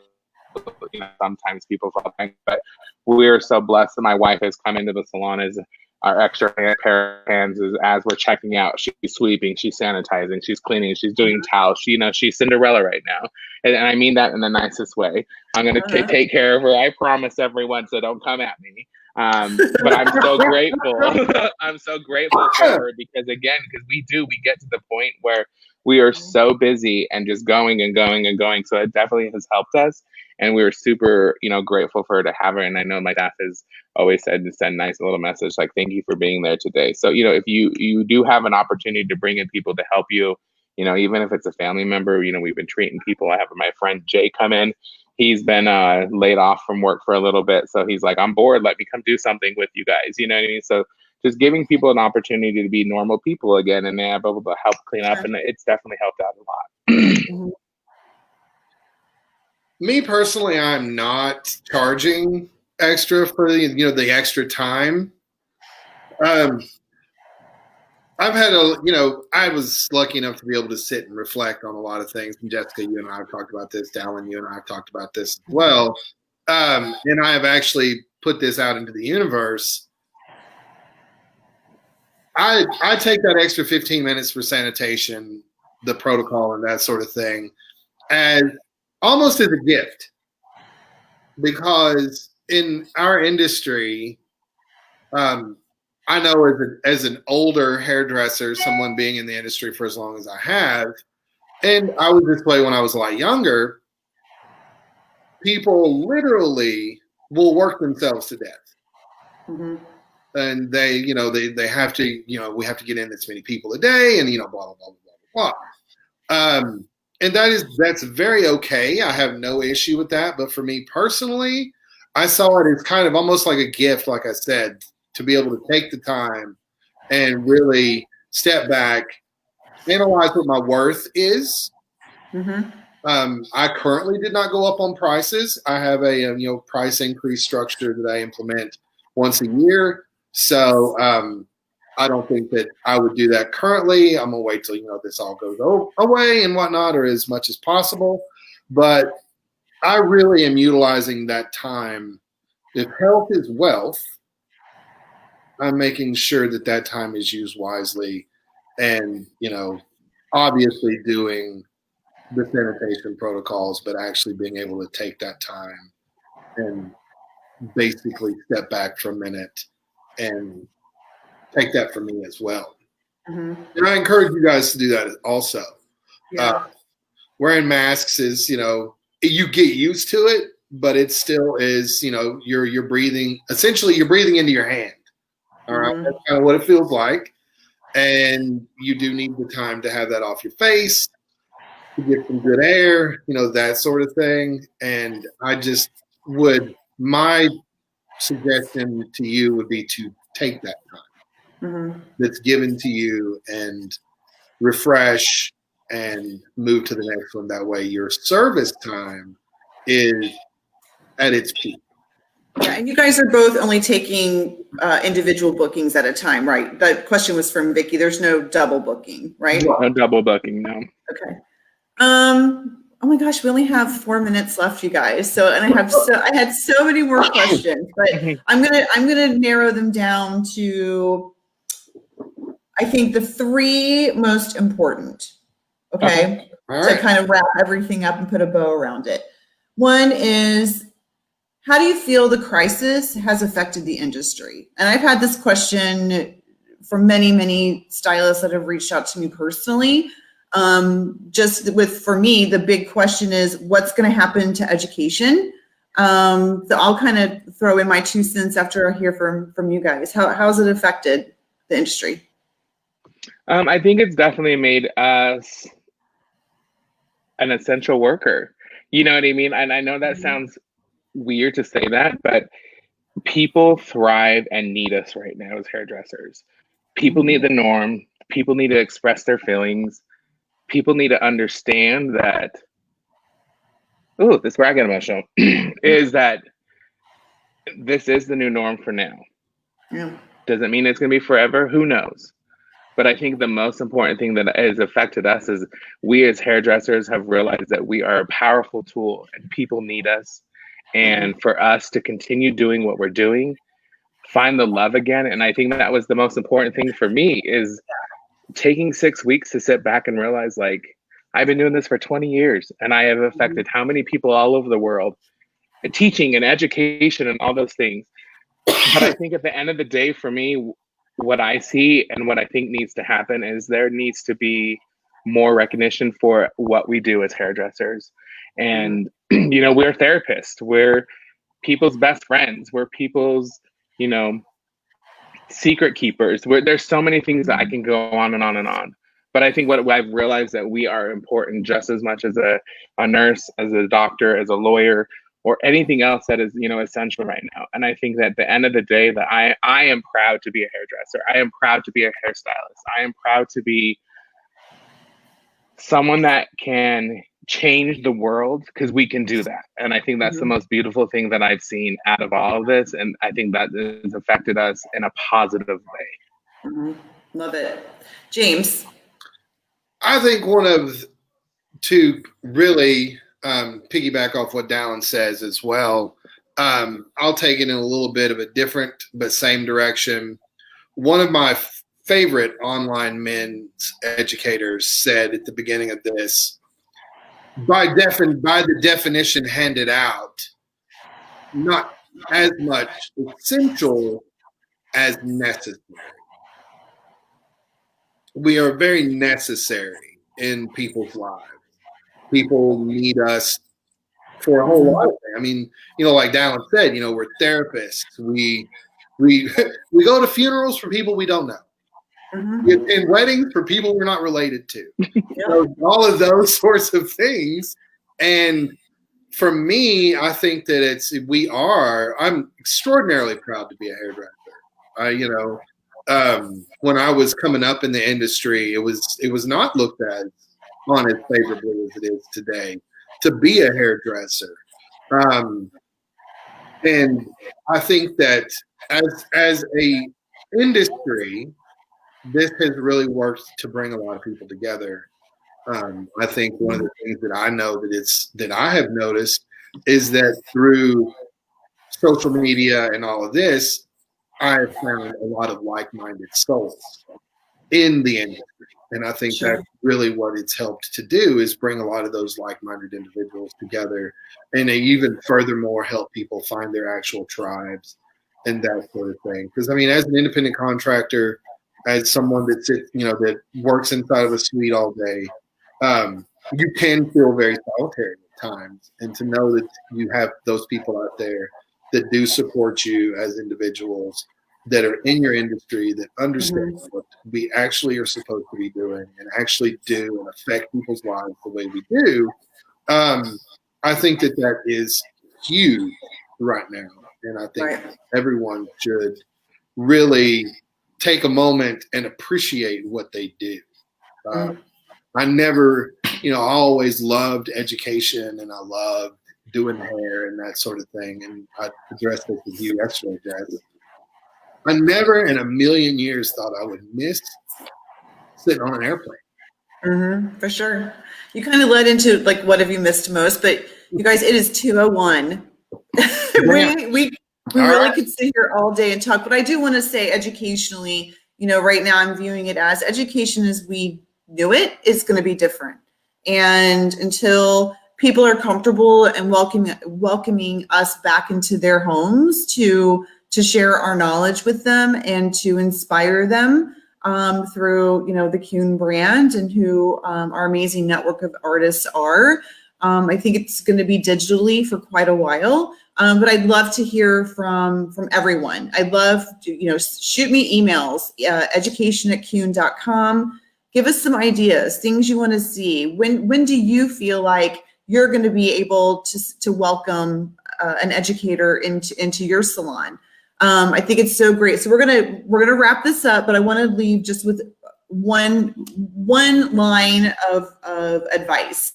sometimes people fall behind, but we are so blessed that my wife has come into the salon as our extra pair of hands as we're checking out. She's sweeping, she's sanitizing, she's cleaning, she's doing towels. She's Cinderella right now. And I mean that in the nicest way. I'm going to take care of her. I promise everyone, so don't come at me. But I'm so grateful. I'm so grateful for her because we get to the point where we are so busy and just going and going and going. So it definitely has helped us. And we were super, grateful for her to have her. And I know my staff has always said to send nice little message like, thank you for being there today. So, if you do have an opportunity to bring in people to help you, even if it's a family member, we've been treating people. I have my friend Jay come in. He's been laid off from work for a little bit. So he's like, I'm bored. Let me come do something with you guys. You know what I mean? So just giving people an opportunity to be normal people again, and they're able to help clean up. And it's definitely helped out a lot. Me personally, I'm not charging extra for the extra time. I've had I was lucky enough to be able to sit and reflect on a lot of things. And Jessica, you and I have talked about this. Dallan, you and I have talked about this as well. And I have actually put this out into the universe. I take that extra 15 minutes for sanitation, the protocol and that sort of thing, as almost as a gift. Because in our industry, I know as an older hairdresser, someone being in the industry for as long as I have, and I was this way when I was a lot younger, people literally will work themselves to death. Mm-hmm. And they have to, we have to get in this many people a day and, blah, blah, blah, blah, blah. And that's very okay. I have no issue with that. But for me personally, I saw it as kind of almost like a gift, like I said, to be able to take the time and really step back, analyze what my worth is. Mm-hmm. I currently did not go up on prices. I have a price increase structure that I implement once a year. So I don't think that I would do that currently. I'm gonna wait till this all goes away and whatnot, or as much as possible. But I really am utilizing that time. If health is wealth, I'm making sure that time is used wisely, and obviously doing the sanitation protocols, but actually being able to take that time and basically step back for a minute and take that for me as well. Mm-hmm. And I encourage you guys to do that also. Yeah. Wearing masks is, you get used to it, but it still is, you're breathing. Essentially, you're breathing into your hand. All right, mm-hmm. That's kind of what it feels like, and you do need the time to have that off your face, to get some good air, that sort of thing. And my suggestion to you would be to take that time mm-hmm. that's given to you and refresh and move to the next one. That way your service time is at its peak. Yeah, and you guys are both only taking individual bookings at a time, right? That question was from Vicky. There's no double booking, right? No double booking, no. Okay. Oh my gosh, we only have 4 minutes left, you guys. So, and I had so many more questions, but I'm gonna narrow them down to, I think, the 3 most important. Okay. All right. To kind of wrap everything up and put a bow around it. One is, how do you feel the crisis has affected the industry? And I've had this question from many, many stylists that have reached out to me personally. For me, the big question is, what's going to happen to education? So I'll kind of throw in my 2 cents after I hear from you guys. How has it affected the industry? I think it's definitely made us an essential worker. You know what I mean? And I know that sounds weird to say that, but people thrive and need us right now as hairdressers. People need the norm. People need to express their feelings. People need to understand that, this is where I get emotional, is that this is the new norm for now. Yeah. Doesn't mean it's going to be forever. Who knows? But I think the most important thing that has affected us is we as hairdressers have realized that we are a powerful tool and people need us. And for us to continue doing what we're doing, find the love again. And I think that was the most important thing for me, is taking 6 weeks to sit back and realize, like, I've been doing this for 20 years and I have affected how many people all over the world, teaching and education and all those things. But I think at the end of the day, for me, what I see and what I think needs to happen is there needs to be more recognition for what we do as hairdressers. And, you know, we're therapists, we're people's best friends, we're people's, you know, secret keepers. There's so many things that I can go on and on and on. But I think what I've realized that we are important just as much as a nurse, as a doctor, as a lawyer, or anything else that is, you know, essential right now. And I think that at the end of the day, that I am proud to be a hairdresser. I am proud to be a hairstylist. I am proud to be someone that can change the world, because we can do that. And I think that's the most beautiful thing that I've seen out of all of this. And I think that has affected us in a positive way. Love it. James. I think to really piggyback off what Dallan says as well, I'll take it in a little bit of a different but same direction. One of my favorite online men's educators said at the beginning of this, by the definition handed out, not as much essential as necessary. We are very necessary in people's lives. People need us for a whole lot of things. I mean, you know, like Dallan said, you know, we're therapists. We we go to funerals for people we don't know. We attend weddings for people we're not related to. So all of those sorts of things. And for me, I think that I'm extraordinarily proud to be a hairdresser. When I was coming up in the industry, it was not looked at on as favorably as it is today to be a hairdresser. And I think that as a industry, this has really worked to bring a lot of people together. I think one of the things that I know that I have noticed is that through social media and all of this, I have found a lot of like-minded souls in the industry. And I think that's really what it's helped to do, is bring a lot of those like-minded individuals together, and even furthermore help people find their actual tribes and that sort of thing. Because I mean, as an independent contractor, as someone that sits, that works inside of a suite all day, you can feel very solitary at times. And to know that you have those people out there that do support you as individuals, that are in your industry, that understand what we actually are supposed to be doing and actually do and affect people's lives the way we do, I think that is huge right now. And I think everyone should really take a moment and appreciate what they do. I always loved education, and I loved doing hair and that sort of thing. And I addressed this with you yesterday, Jazz. I never in a million years thought I would miss sitting on an airplane. For sure. You kind of led into like, what have you missed most? But you guys, it is 2:01. we really could sit here all day and talk. But I do want to say, educationally, right now I'm viewing it as education as we knew it is going to be different. And until people are comfortable and welcoming us back into their homes to share our knowledge with them and to inspire them through, the Kuhn brand and who our amazing network of artists are. I think it's going to be digitally for quite a while, but I'd love to hear from everyone. I'd love to, shoot me emails, education@kuhn.com. Give us some ideas, things you want to see. When do you feel like you're going to be able to welcome an educator into your salon? I think it's so great. So we're gonna wrap this up, but I want to leave just with one line of advice.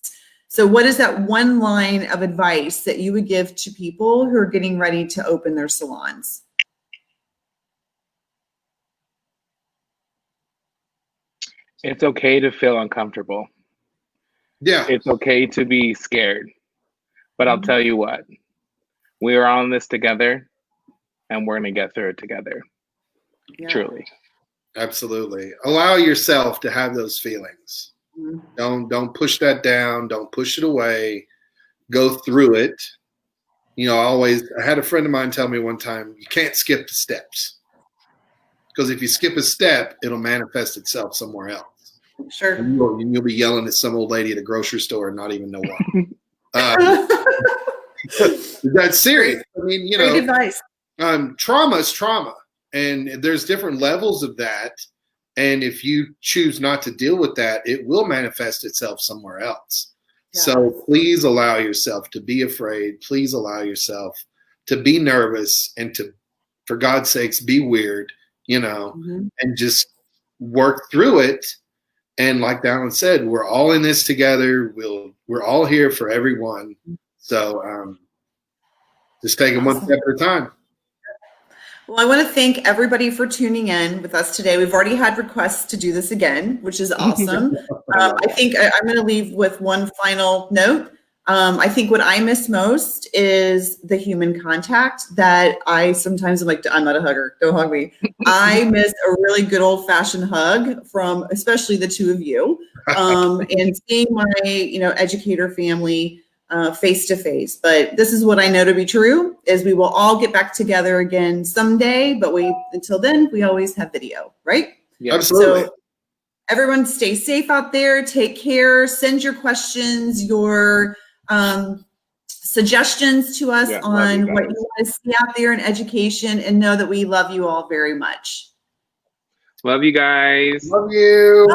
So what is that one line of advice that you would give to people who are getting ready to open their salons? It's okay to feel uncomfortable. Yeah. It's okay to be scared. But I'll tell you what, we are on this together, and we're going to get through it together. Yeah. Truly. Absolutely. Allow yourself to have those feelings. Don't push that down. Don't push it away. Go through it. I had a friend of mine tell me one time, you can't skip the steps. Because if you skip a step, it'll manifest itself somewhere else. Sure. And you'll be yelling at some old lady at a grocery store and not even know why. That's serious. I mean, you Great know, advice. trauma is trauma, and there's different levels of that. And if you choose not to deal with that, it will manifest itself somewhere else. Yeah. So please allow yourself to be afraid. Please allow yourself to be nervous and to, for God's sakes, be weird, you know, and just work through it. And like Dallan said, we're all in this together. We're all here for everyone. So just take it one step at a time. Well, I want to thank everybody for tuning in with us today. We've already had requests to do this again, which is awesome. I think I'm going to leave with one final note. I think what I miss most is the human contact that I sometimes am like, I'm not a hugger, don't hug me. I miss a really good old fashioned hug from especially the two of you, and seeing my, educator family face to face. But this is what I know to be true is we will all get back together again someday, but until then, we always have video, right? Yeah, absolutely. So everyone stay safe out there. Take care. Send your questions, your suggestions to us on what you want to see out there in education, and know that we love you all very much. Love you guys. Love you.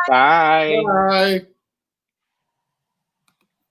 Bye. Bye.